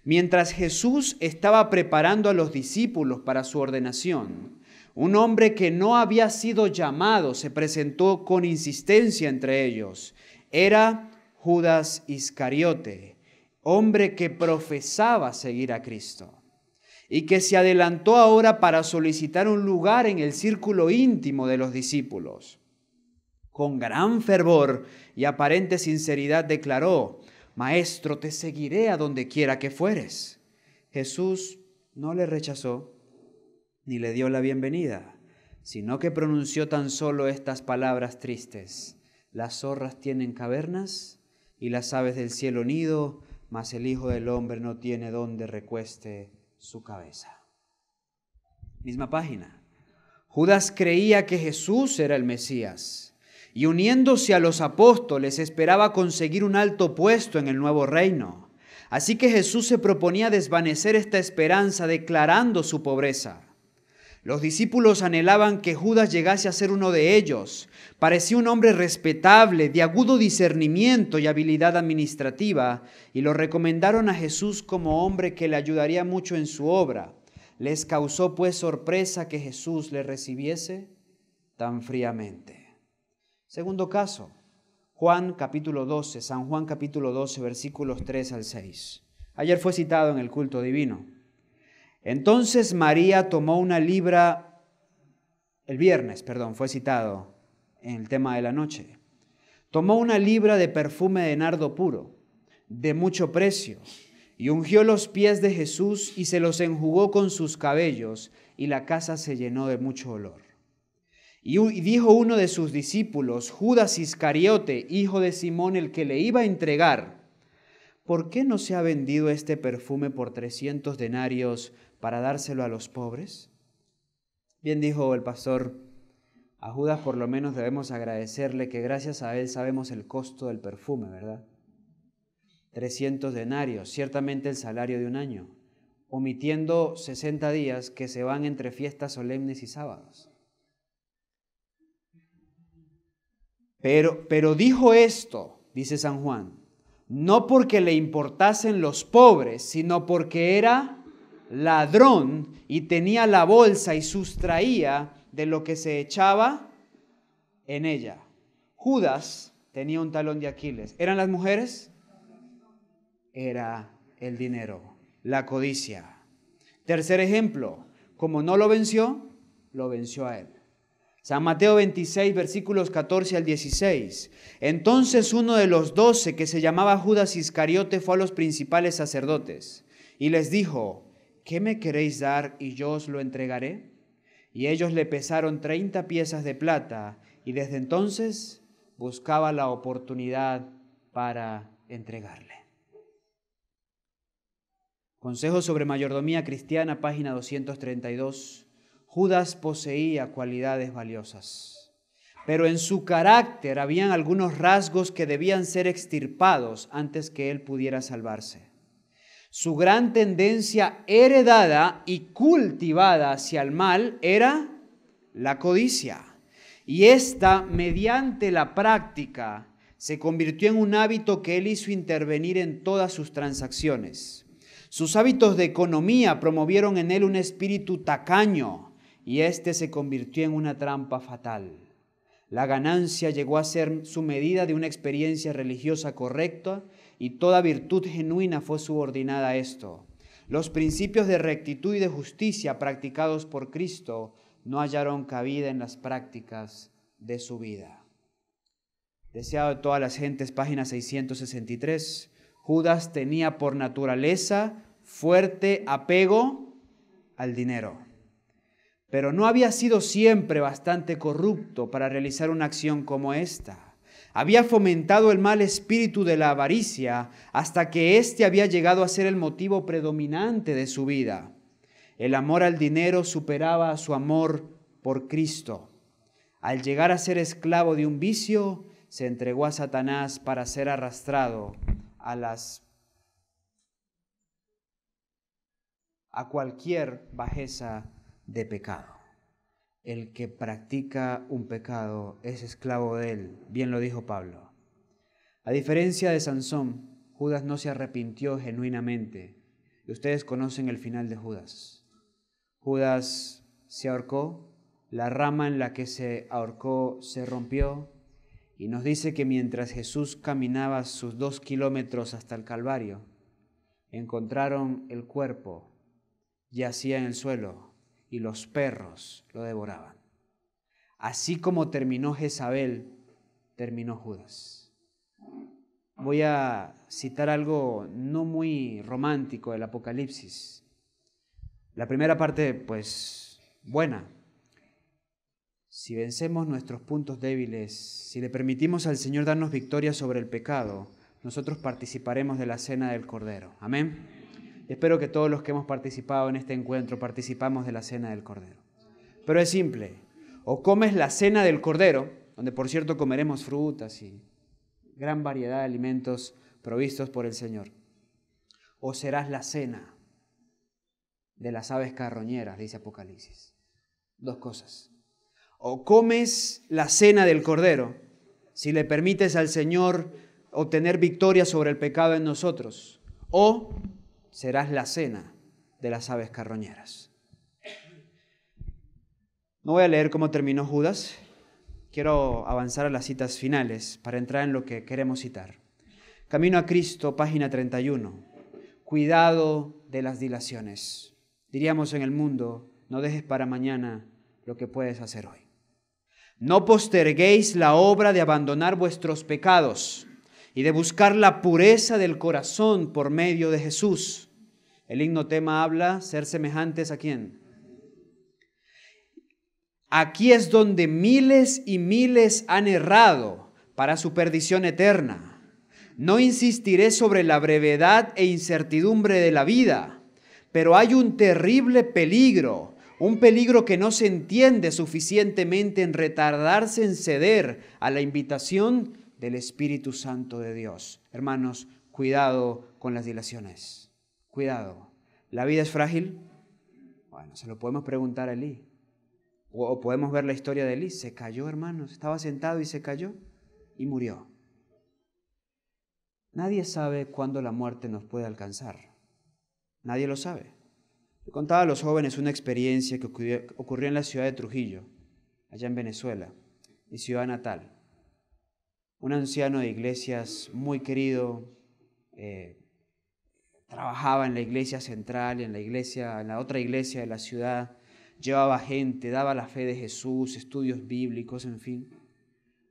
Speaker 1: mientras Jesús estaba preparando a los discípulos para su ordenación, un hombre que no había sido llamado se presentó con insistencia entre ellos. Era Judas Iscariote, hombre que profesaba seguir a Cristo y que se adelantó ahora para solicitar un lugar en el círculo íntimo de los discípulos. Con gran fervor y aparente sinceridad declaró: Maestro, te seguiré a donde quiera que fueres. Jesús no le rechazó ni le dio la bienvenida, sino que pronunció tan solo estas palabras tristes: las zorras tienen cavernas y las aves del cielo nido, mas el Hijo del Hombre no tiene donde recueste su cabeza. Misma página. Judas creía que Jesús era el Mesías y uniéndose a los apóstoles esperaba conseguir un alto puesto en el nuevo reino. Así que Jesús se proponía desvanecer esta esperanza declarando su pobreza. Los discípulos anhelaban que Judas llegase a ser uno de ellos. Parecía un hombre respetable, de agudo discernimiento y habilidad administrativa, y lo recomendaron a Jesús como hombre que le ayudaría mucho en su obra. Les causó pues sorpresa que Jesús le recibiese tan fríamente. Segundo caso, Juan capítulo 12, San Juan capítulo 12, versículos 3 al 6. Ayer fue citado en el culto divino. Entonces María tomó una libra, el viernes, fue citado en el tema de la noche. Tomó una libra de perfume de nardo puro, de mucho precio, y ungió los pies de Jesús y se los enjugó con sus cabellos, y la casa se llenó de mucho olor. Y dijo uno de sus discípulos, Judas Iscariote, hijo de Simón, el que le iba a entregar: ¿por qué no se ha vendido este perfume por 300 denarios para dárselo a los pobres? Bien dijo el pastor, a Judas por lo menos debemos agradecerle que gracias a él sabemos el costo del perfume, ¿verdad? 300 denarios, ciertamente el salario de un año, omitiendo 60 días que se van entre fiestas solemnes y sábados. Pero dijo esto, dice San Juan, no porque le importasen los pobres, sino porque era ladrón y tenía la bolsa y sustraía de lo que se echaba en ella. Judas tenía un talón de Aquiles. ¿Eran las mujeres? Era el dinero, la codicia. Tercer ejemplo, como no lo venció a él. San Mateo 26, versículos 14 al 16. Entonces uno de los 12, que se llamaba Judas Iscariote, fue a los principales sacerdotes y les dijo: ¿qué me queréis dar y yo os lo entregaré? Y ellos le pesaron 30 piezas de plata, y desde entonces buscaba la oportunidad para entregarle. Consejo sobre mayordomía cristiana, página 232. Judas poseía cualidades valiosas, pero en su carácter habían algunos rasgos que debían ser extirpados antes que él pudiera salvarse. Su gran tendencia heredada y cultivada hacia el mal era la codicia. Y esta, mediante la práctica, se convirtió en un hábito que él hizo intervenir en todas sus transacciones. Sus hábitos de economía promovieron en él un espíritu tacaño, y este se convirtió en una trampa fatal. La ganancia llegó a ser su medida de una experiencia religiosa correcta, y toda virtud genuina fue subordinada a esto. Los principios de rectitud y de justicia practicados por Cristo no hallaron cabida en las prácticas de su vida. Deseado de todas las gentes, página 663. Judas tenía por naturaleza fuerte apego al dinero, pero no había sido siempre bastante corrupto para realizar una acción como esta. Había fomentado el mal espíritu de la avaricia hasta que éste había llegado a ser el motivo predominante de su vida. El amor al dinero superaba a su amor por Cristo. Al llegar a ser esclavo de un vicio, se entregó a Satanás para ser arrastrado a cualquier bajeza de pecado. El que practica un pecado es esclavo de él, bien lo dijo Pablo. A diferencia de Sansón, Judas no se arrepintió genuinamente. Y ustedes conocen el final de Judas. Judas se ahorcó, la rama en la que se ahorcó se rompió, y nos dice que mientras Jesús caminaba sus 2 kilómetros hasta el Calvario, encontraron el cuerpo, yacía en el suelo, y los perros lo devoraban. Así como terminó Jezabel, terminó Judas. Voy a citar algo no muy romántico del Apocalipsis. La primera parte, pues, buena. Si vencemos nuestros puntos débiles, si le permitimos al Señor darnos victoria sobre el pecado, nosotros participaremos de la cena del Cordero. Amén. Espero que todos los que hemos participado en este encuentro participamos de la cena del Cordero. Pero es simple. O comes la cena del Cordero, donde por cierto comeremos frutas y gran variedad de alimentos provistos por el Señor, o serás la cena de las aves carroñeras, dice Apocalipsis. 2 cosas. O comes la cena del Cordero, si le permites al Señor obtener victoria sobre el pecado en nosotros, o serás la cena de las aves carroñeras. No voy a leer cómo terminó Judas. Quiero avanzar a las citas finales para entrar en lo que queremos citar. Camino a Cristo, página 31. Cuidado de las dilaciones. Diríamos en el mundo, no dejes para mañana lo que puedes hacer hoy. No posterguéis la obra de abandonar vuestros pecados y de buscar la pureza del corazón por medio de Jesús. El himno tema habla, ser semejantes ¿a quién? Aquí es donde miles y miles han errado para su perdición eterna. No insistiré sobre la brevedad e incertidumbre de la vida, pero hay un terrible peligro, un peligro que no se entiende suficientemente en retardarse en ceder a la invitación del Espíritu Santo de Dios. Hermanos, cuidado con las dilaciones. Cuidado. ¿La vida es frágil? Bueno, se lo podemos preguntar a Elí. O podemos ver la historia de Elí. Se cayó, hermanos. Estaba sentado y se cayó y murió. Nadie sabe cuándo la muerte nos puede alcanzar. Nadie lo sabe. Le contaba a los jóvenes una experiencia que ocurrió en la ciudad de Trujillo, allá en Venezuela, mi ciudad natal. Un anciano de iglesias muy querido, trabajaba en la iglesia central y en la otra iglesia de la ciudad. llevaba gente, daba la fe de Jesús, estudios bíblicos, en fin.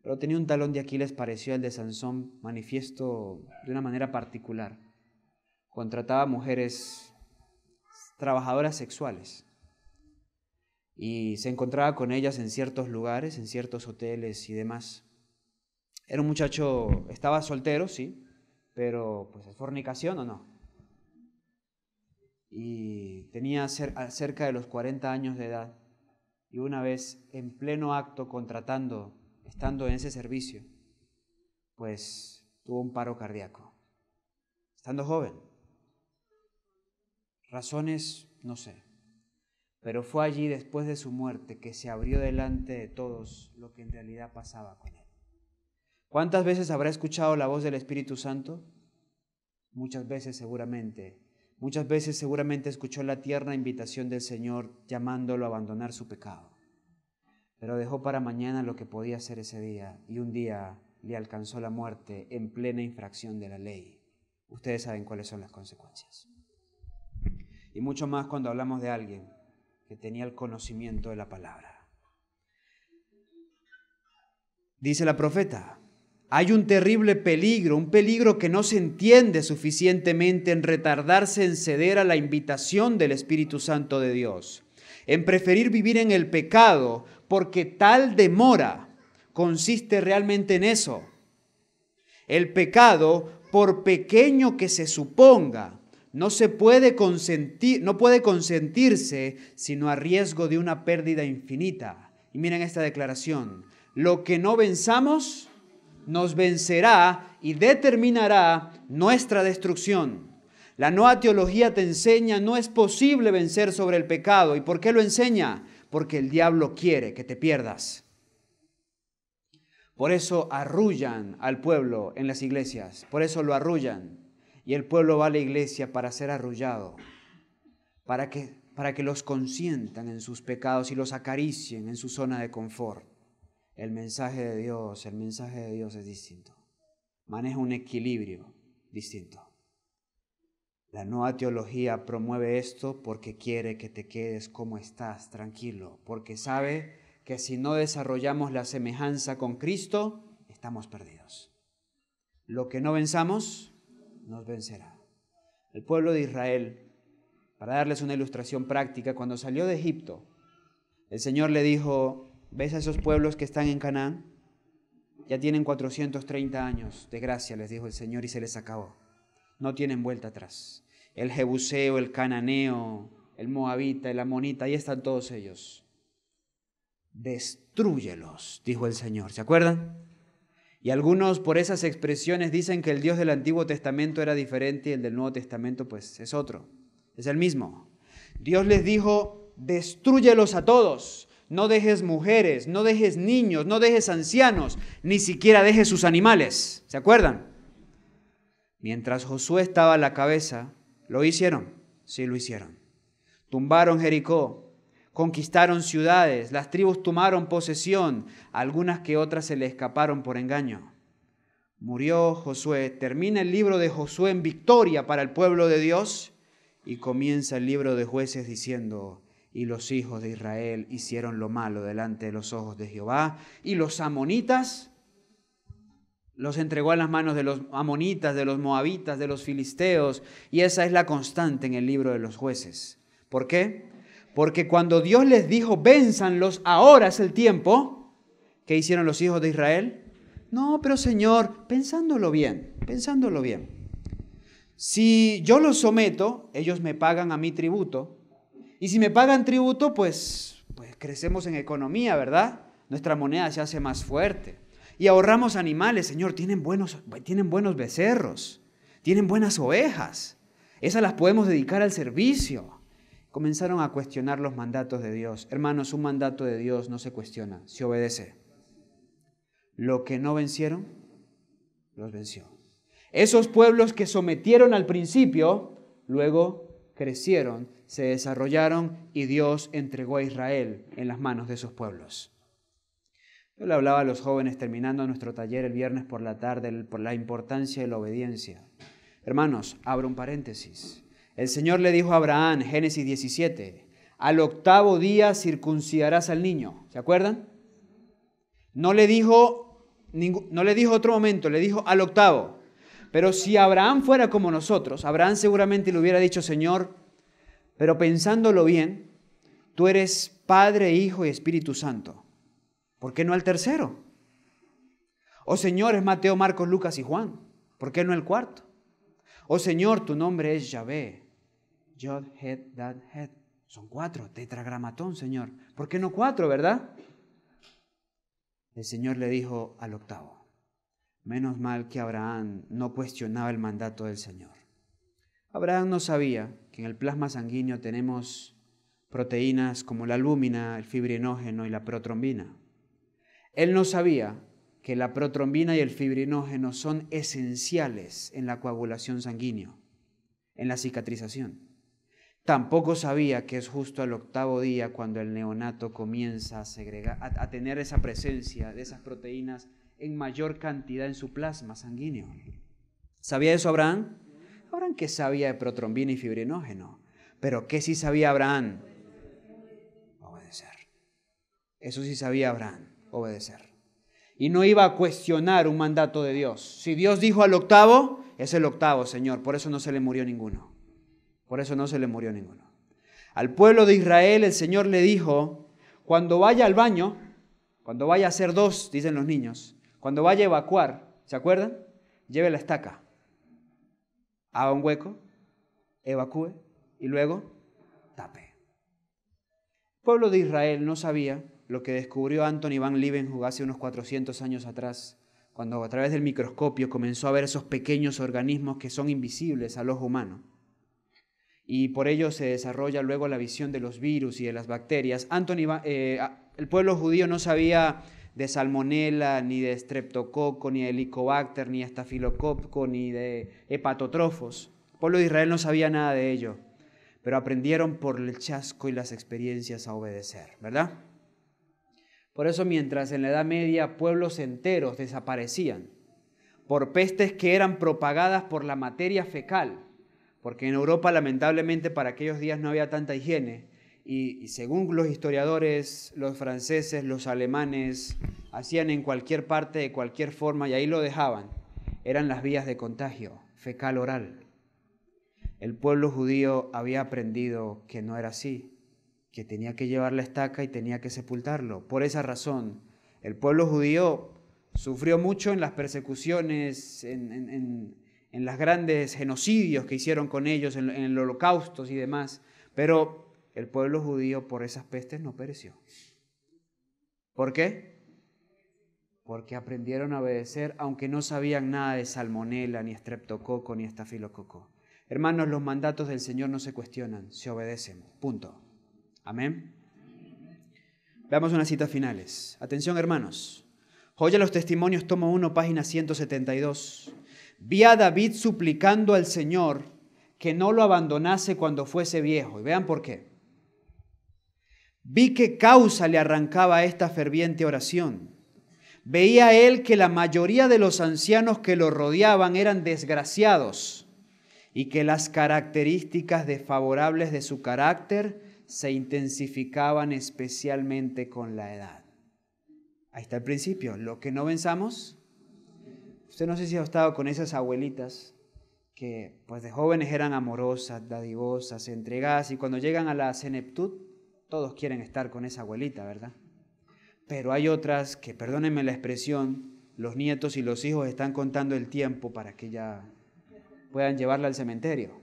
Speaker 1: Pero tenía un talón de Aquiles parecido al de Sansón, manifiesto de una manera particular. Contrataba mujeres trabajadoras sexuales y se encontraba con ellas en ciertos lugares, en ciertos hoteles y demás. Era un muchacho, estaba soltero, sí, pero pues fornicación o no. Y tenía cerca de los 40 años de edad. Y una vez, en pleno acto, estando en ese servicio, pues tuvo un paro cardíaco, estando joven. Razones, no sé. Pero fue allí, después de su muerte, que se abrió delante de todos lo que en realidad pasaba con él. ¿Cuántas veces habrá escuchado la voz del Espíritu Santo? Muchas veces seguramente. Muchas veces seguramente escuchó la tierna invitación del Señor llamándolo a abandonar su pecado. Pero dejó para mañana lo que podía hacer ese día y un día le alcanzó la muerte en plena infracción de la ley. Ustedes saben cuáles son las consecuencias. Y mucho más cuando hablamos de alguien que tenía el conocimiento de la palabra. Dice la profeta, hay un terrible peligro, un peligro que no se entiende suficientemente en retardarse en ceder a la invitación del Espíritu Santo de Dios, en preferir vivir en el pecado, porque tal demora consiste realmente en eso. El pecado, por pequeño que se suponga, no puede consentirse sino a riesgo de una pérdida infinita. Y miren esta declaración, lo que no venzamos nos vencerá y determinará nuestra destrucción. La nueva teología te enseña, no es posible vencer sobre el pecado. ¿Y por qué lo enseña? Porque el diablo quiere que te pierdas. Por eso arrullan al pueblo en las iglesias, por eso lo arrullan. Y el pueblo va a la iglesia para ser arrullado, para que los consientan en sus pecados y los acaricien en su zona de confort. El mensaje de Dios es distinto. Maneja un equilibrio distinto. La nueva teología promueve esto porque quiere que te quedes como estás, tranquilo, porque sabe que si no desarrollamos la semejanza con Cristo, estamos perdidos. Lo que no venzamos, nos vencerá. El pueblo de Israel, para darles una ilustración práctica, cuando salió de Egipto, el Señor le dijo, ¿ves a esos pueblos que están en Canaán? Ya tienen 430 años de gracia, les dijo el Señor, y se les acabó. No tienen vuelta atrás. El jebuseo, el cananeo, el moabita, el amonita, ahí están todos ellos. Destrúyelos, dijo el Señor. ¿Se acuerdan? Y algunos por esas expresiones dicen que el Dios del Antiguo Testamento era diferente y el del Nuevo Testamento pues es otro, es el mismo. Dios les dijo, destrúyelos a todos. No dejes mujeres, no dejes niños, no dejes ancianos, ni siquiera dejes sus animales. ¿Se acuerdan? Mientras Josué estaba a la cabeza, ¿lo hicieron? Sí, lo hicieron. Tumbaron Jericó, conquistaron ciudades, las tribus tomaron posesión, algunas que otras se le escaparon por engaño. Murió Josué, termina el libro de Josué en victoria para el pueblo de Dios y comienza el libro de Jueces diciendo, y los hijos de Israel hicieron lo malo delante de los ojos de Jehová, y los amonitas los entregó en las manos de los amonitas, de los moabitas, de los filisteos, y esa es la constante en el libro de los Jueces. ¿Por qué? Porque cuando Dios les dijo, vénzanlos, ahora es el tiempo, ¿qué hicieron los hijos de Israel? No, pero Señor, pensándolo bien. Si yo los someto, ellos me pagan a mí tributo, y si me pagan tributo, pues crecemos en economía, ¿verdad? Nuestra moneda se hace más fuerte. Y ahorramos animales, Señor, tienen buenos becerros, tienen buenas ovejas. Esas las podemos dedicar al servicio. Comenzaron a cuestionar los mandatos de Dios. Hermanos, un mandato de Dios no se cuestiona, se obedece. Lo que no vencieron, los venció. Esos pueblos que sometieron al principio, luego crecieron, se desarrollaron y Dios entregó a Israel en las manos de esos pueblos. Yo le hablaba a los jóvenes terminando nuestro taller el viernes por la tarde por la importancia de la obediencia. Hermanos, abro un paréntesis. El Señor le dijo a Abraham, Génesis 17, al 8º día circuncidarás al niño. ¿Se acuerdan? No le dijo otro momento, le dijo al 8º. Pero si Abraham fuera como nosotros, Abraham seguramente le hubiera dicho, Señor, pero pensándolo bien, tú eres Padre, Hijo y Espíritu Santo. ¿Por qué no al 3º? Oh Señor, es Mateo, Marcos, Lucas y Juan. ¿Por qué no el 4º? Oh Señor, tu nombre es Yahvé. Yod, Het, Dad, Het. Son 4, tetragramatón, Señor. ¿Por qué no 4, verdad? El Señor le dijo al 8º. Menos mal que Abraham no cuestionaba el mandato del Señor. Abraham no sabía que en el plasma sanguíneo tenemos proteínas como la albúmina, el fibrinógeno y la protrombina. Él no sabía que la protrombina y el fibrinógeno son esenciales en la coagulación sanguínea, en la cicatrización. Tampoco sabía que es justo al 8º día cuando el neonato comienza a segregar, a tener esa presencia de esas proteínas en mayor cantidad en su plasma sanguíneo. ¿Sabía eso Abraham? Abraham, ¿qué sabía de protrombina y fibrinógeno? Pero ¿qué sí sabía Abraham? Obedecer. Eso sí sabía Abraham, obedecer. Y no iba a cuestionar un mandato de Dios. Si Dios dijo al 8º, es el 8º, Señor. Por eso no se le murió ninguno. Por eso no se le murió ninguno. Al pueblo de Israel el Señor le dijo, cuando vaya al baño, cuando vaya a hacer dos, dicen los niños, cuando vaya a evacuar, ¿se acuerdan? Lleve la estaca, haga un hueco, evacúe y luego tape. El pueblo de Israel no sabía lo que descubrió Anthony van Leeuwenhoek hace unos 400 años atrás, cuando a través del microscopio comenzó a ver esos pequeños organismos que son invisibles al ojo humano. Y por ello se desarrolla luego la visión de los virus y de las bacterias. El pueblo judío no sabía de salmonela, ni de streptococo, ni de helicobacter, ni de estafilococo, ni de hepatotrofos. El pueblo de Israel no sabía nada de ello, pero aprendieron por el chasco y las experiencias a obedecer, ¿verdad? Por eso mientras en la Edad Media pueblos enteros desaparecían por pestes que eran propagadas por la materia fecal, porque en Europa lamentablemente para aquellos días no había tanta higiene, y según los historiadores, los franceses, los alemanes, hacían en cualquier parte, de cualquier forma, y ahí lo dejaban, eran las vías de contagio, fecal oral. El pueblo judío había aprendido que no era así, que tenía que llevar la estaca y tenía que sepultarlo. Por esa razón, el pueblo judío sufrió mucho en las persecuciones, en los grandes genocidios que hicieron con ellos, en el holocausto y demás, pero el pueblo judío por esas pestes no pereció. ¿Por qué? Porque aprendieron a obedecer, aunque no sabían nada de salmonela, ni estreptococo, ni estafilococo. Hermanos, los mandatos del Señor no se cuestionan, se obedecen. Punto. Amén. Veamos unas citas finales. Atención, hermanos. Joya los Testimonios, tomo 1, página 172. Vi a David suplicando al Señor que no lo abandonase cuando fuese viejo. Y vean por qué. Vi qué causa le arrancaba a esta ferviente oración. Veía él que la mayoría de los ancianos que lo rodeaban eran desgraciados y que las características desfavorables de su carácter se intensificaban especialmente con la edad. Ahí está el principio. Lo que no venzamos. Usted no sé si ha estado con esas abuelitas que pues de jóvenes eran amorosas, dadivosas, entregadas, y cuando llegan a la senectud todos quieren estar con esa abuelita, ¿verdad? Pero hay otras que, perdónenme la expresión, los nietos y los hijos están contando el tiempo para que ya puedan llevarla al cementerio.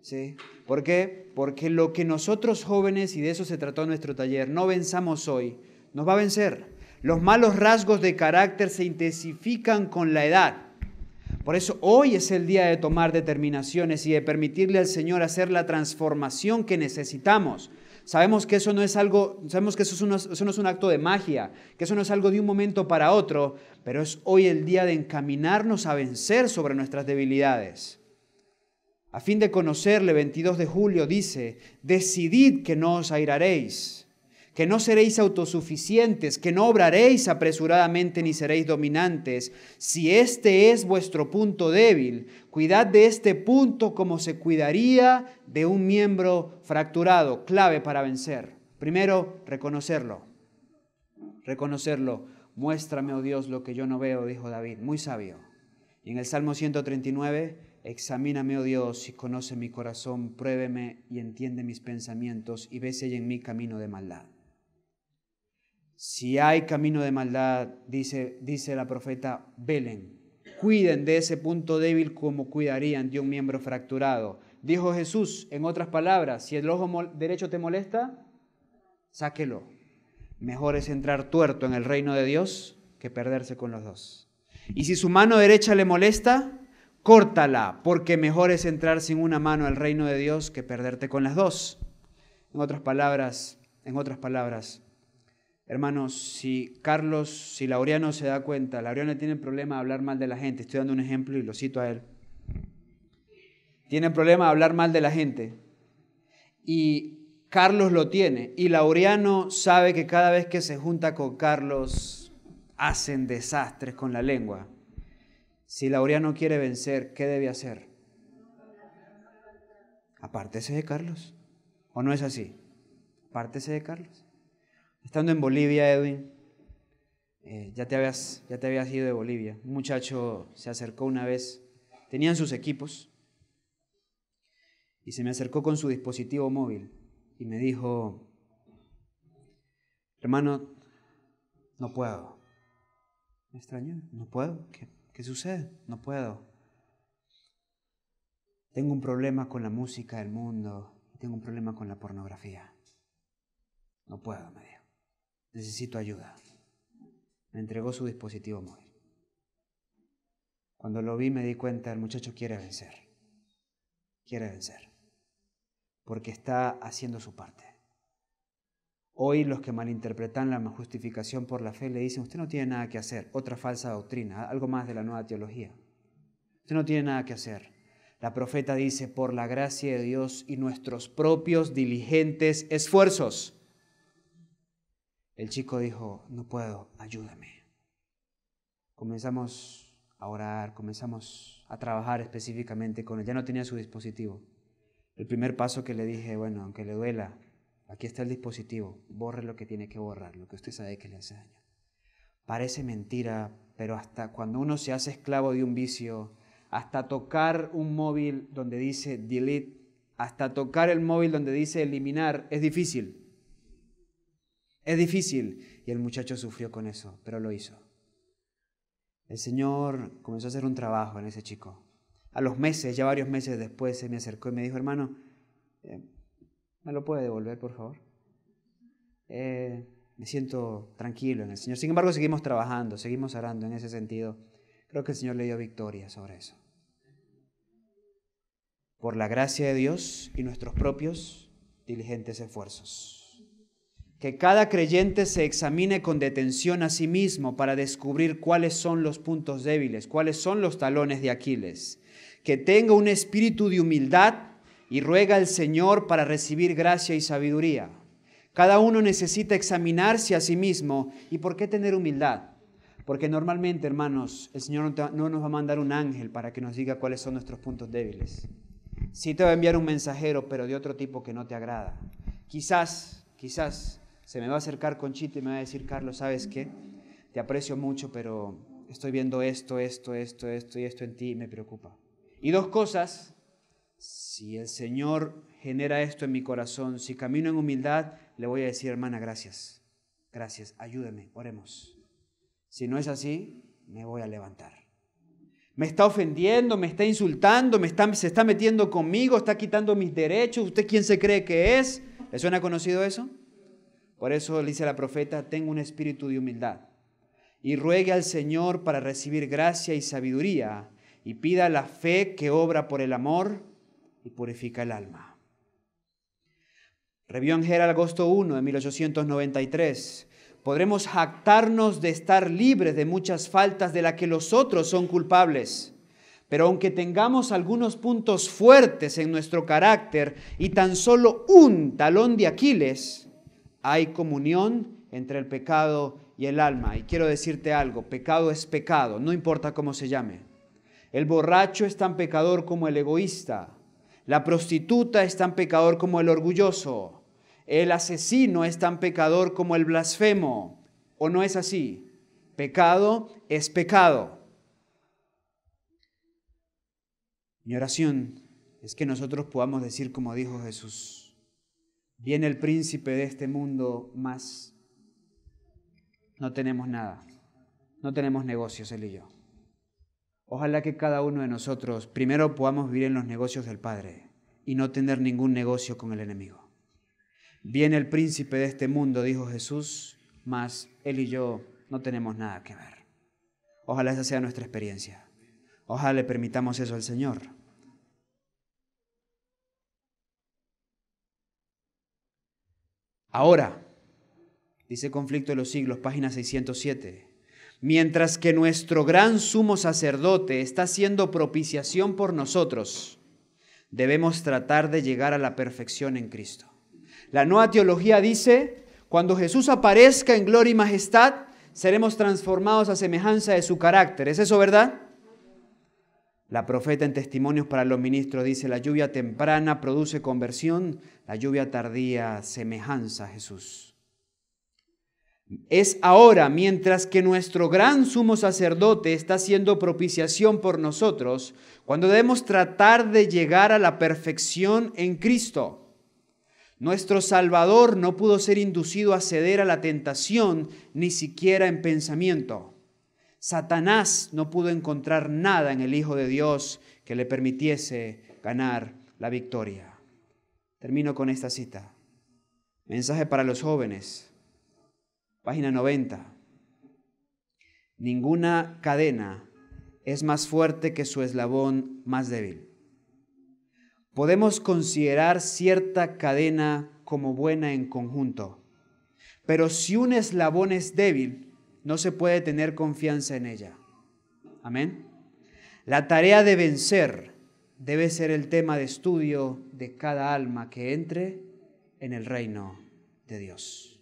Speaker 1: ¿Sí? ¿Por qué? Porque lo que nosotros jóvenes, y de eso se trató nuestro taller, no venzamos hoy, nos va a vencer. Los malos rasgos de carácter se intensifican con la edad. Por eso hoy es el día de tomar determinaciones y de permitirle al Señor hacer la transformación que necesitamos. Sabemos que eso no es algo, sabemos que eso no es un acto de magia, que eso no es algo de un momento para otro, pero es hoy el día de encaminarnos a vencer sobre nuestras debilidades. A fin de conocerle, 22 de julio dice, decidid que no os airaréis, que no seréis autosuficientes, que no obraréis apresuradamente ni seréis dominantes. Si este es vuestro punto débil, cuidad de este punto como se cuidaría de un miembro fracturado. Clave para vencer. Primero, reconocerlo. Reconocerlo. Muéstrame, oh Dios, lo que yo no veo, dijo David. Muy sabio. Y en el Salmo 139, examíname, oh Dios, y conoce mi corazón, pruébeme y entiende mis pensamientos, y ve si hay en mí camino de maldad. Si hay camino de maldad, dice la profeta, velen, cuiden de ese punto débil como cuidarían de un miembro fracturado. Dijo Jesús, en otras palabras, si el ojo derecho te molesta, sáquelo. Mejor es entrar tuerto en el reino de Dios que perderse con los dos. Y si su mano derecha le molesta, córtala, porque mejor es entrar sin una mano al reino de Dios que perderte con las dos. En otras palabras, hermanos, si Laureano se da cuenta, Laureano tiene el problema de hablar mal de la gente. Estoy dando un ejemplo y lo cito a él. Tiene el problema de hablar mal de la gente. Y Carlos lo tiene. Y Laureano sabe que cada vez que se junta con Carlos, hacen desastres con la lengua. Si Laureano quiere vencer, ¿qué debe hacer? Apártese de Carlos. ¿O no es así? Apártese de Carlos. Estando en Bolivia, Edwin, ya te habías ido de Bolivia. Un muchacho se acercó una vez, tenían sus equipos, y se me acercó con su dispositivo móvil y me dijo, hermano, no puedo. Me extrañó, no puedo. ¿Qué sucede? No puedo. Tengo un problema con la música del mundo, tengo un problema con la pornografía. No puedo, me dijo. Necesito ayuda. Me entregó su dispositivo móvil. Cuando lo vi me di cuenta, el muchacho quiere vencer. Quiere vencer. Porque está haciendo su parte. Hoy los que malinterpretan la justificación por la fe le dicen, usted no tiene nada que hacer. Otra falsa doctrina, algo más de la nueva teología. Usted no tiene nada que hacer. La profeta dice, por la gracia de Dios y nuestros propios diligentes esfuerzos. El chico dijo, no puedo, ayúdame. Comenzamos a orar, comenzamos a trabajar específicamente con él. Ya no tenía su dispositivo. El primer paso que le dije, bueno, aunque le duela, aquí está el dispositivo, borre lo que tiene que borrar, lo que usted sabe que le hace daño. Parece mentira, pero hasta cuando uno se hace esclavo de un vicio, hasta tocar un móvil donde dice delete, hasta tocar el móvil donde dice eliminar, es difícil. Es difícil. Y el muchacho sufrió con eso, pero lo hizo. El Señor comenzó a hacer un trabajo en ese chico. A los meses, ya varios meses después, se me acercó y me dijo, hermano, ¿me lo puede devolver, por favor? Me siento tranquilo en el Señor. Sin embargo, seguimos trabajando, seguimos orando en ese sentido. Creo que el Señor le dio victoria sobre eso. Por la gracia de Dios y nuestros propios diligentes esfuerzos. Que cada creyente se examine con detención a sí mismo para descubrir cuáles son los puntos débiles, cuáles son los talones de Aquiles. Que tenga un espíritu de humildad y ruega al Señor para recibir gracia y sabiduría. Cada uno necesita examinarse a sí mismo. ¿Y por qué tener humildad? Porque normalmente, hermanos, el Señor no nos va a mandar un ángel para que nos diga cuáles son nuestros puntos débiles. Sí te va a enviar un mensajero, pero de otro tipo que no te agrada. Quizás se me va a acercar Conchita y me va a decir, Carlos, ¿sabes qué? Te aprecio mucho, pero estoy viendo esto y esto en ti y me preocupa. Y dos cosas, si el Señor genera esto en mi corazón, si camino en humildad, le voy a decir, hermana, gracias, ayúdame, oremos. Si no es así, me voy a levantar. Me está ofendiendo, me está insultando, se está metiendo conmigo, está quitando mis derechos. ¿Usted quién se cree que es? ¿Le suena conocido eso? Por eso le dice la profeta, tenga un espíritu de humildad y ruegue al Señor para recibir gracia y sabiduría y pida la fe que obra por el amor y purifica el alma. Revión Herald, agosto 1 de 1893. Podremos jactarnos de estar libres de muchas faltas de las que los otros son culpables. Pero aunque tengamos algunos puntos fuertes en nuestro carácter y tan solo un talón de Aquiles, hay comunión entre el pecado y el alma. Y quiero decirte algo, pecado es pecado, no importa cómo se llame. El borracho es tan pecador como el egoísta. La prostituta es tan pecador como el orgulloso. El asesino es tan pecador como el blasfemo. ¿O no es así? Pecado es pecado. Mi oración es que nosotros podamos decir como dijo Jesús: viene el príncipe de este mundo, mas no tenemos nada. No tenemos negocios, él y yo. Ojalá que cada uno de nosotros primero podamos vivir en los negocios del Padre y no tener ningún negocio con el enemigo. Viene el príncipe de este mundo, dijo Jesús, mas él y yo no tenemos nada que ver. Ojalá esa sea nuestra experiencia. Ojalá le permitamos eso al Señor. Ahora, dice Conflicto de los Siglos, página 607, mientras que nuestro gran sumo sacerdote está haciendo propiciación por nosotros, debemos tratar de llegar a la perfección en Cristo. La Nueva Teología dice, cuando Jesús aparezca en gloria y majestad, seremos transformados a semejanza de su carácter. ¿Es eso verdad? La profeta en Testimonios para los Ministros dice, la lluvia temprana produce conversión, la lluvia tardía semejanza a Jesús. Es ahora, mientras que nuestro gran sumo sacerdote está haciendo propiciación por nosotros, cuando debemos tratar de llegar a la perfección en Cristo. Nuestro Salvador no pudo ser inducido a ceder a la tentación, ni siquiera en pensamiento. Satanás no pudo encontrar nada en el Hijo de Dios que le permitiese ganar la victoria. Termino con esta cita. Mensaje para los jóvenes. Página 90. Ninguna cadena es más fuerte que su eslabón más débil. Podemos considerar cierta cadena como buena en conjunto, pero si un eslabón es débil, no se puede tener confianza en ella. Amén. La tarea de vencer debe ser el tema de estudio de cada alma que entre en el reino de Dios.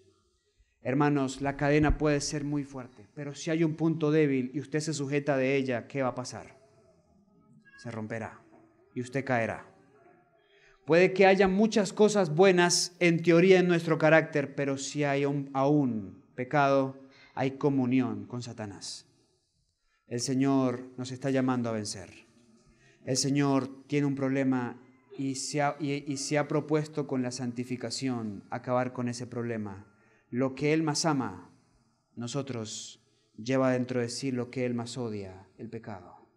Speaker 1: Hermanos, la cadena puede ser muy fuerte, pero si hay un punto débil y usted se sujeta de ella, ¿qué va a pasar? Se romperá y usted caerá. Puede que haya muchas cosas buenas en teoría en nuestro carácter, pero si hay aún pecado, hay comunión con Satanás. El Señor nos está llamando a vencer. El Señor tiene un problema y se ha propuesto con la santificación acabar con ese problema. Lo que Él más ama, nosotros lleva dentro de sí lo que Él más odia, el pecado.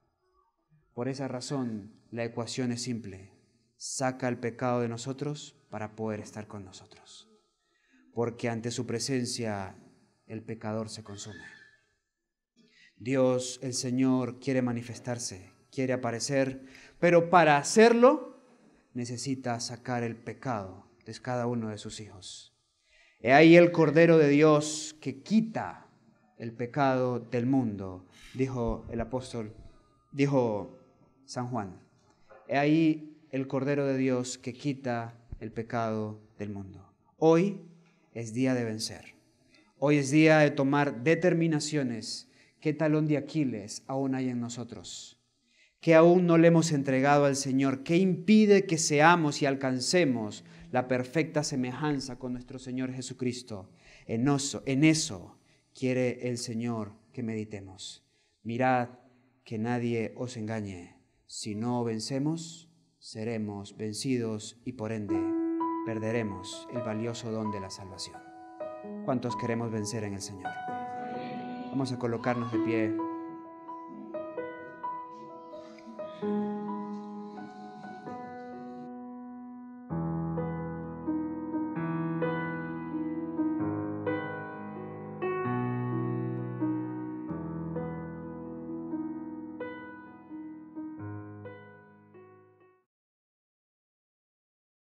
Speaker 1: Por esa razón, la ecuación es simple. Saca el pecado de nosotros para poder estar con nosotros. Porque ante su presencia el pecador se consume. Dios, el Señor, quiere manifestarse, quiere aparecer, pero para hacerlo necesita sacar el pecado de cada uno de sus hijos. He ahí el Cordero de Dios que quita el pecado del mundo, dijo el apóstol, dijo San Juan. He ahí el Cordero de Dios que quita el pecado del mundo. Hoy es día de vencer. Hoy es día de tomar determinaciones. ¿Qué talón de Aquiles aún hay en nosotros? ¿Qué aún no le hemos entregado al Señor? ¿Qué impide que seamos y alcancemos la perfecta semejanza con nuestro Señor Jesucristo? En eso quiere el Señor que meditemos. Mirad que nadie os engañe. Si no vencemos, seremos vencidos y por ende perderemos el valioso don de la salvación. ¿Cuántos queremos vencer en el Señor? Vamos a colocarnos de pie.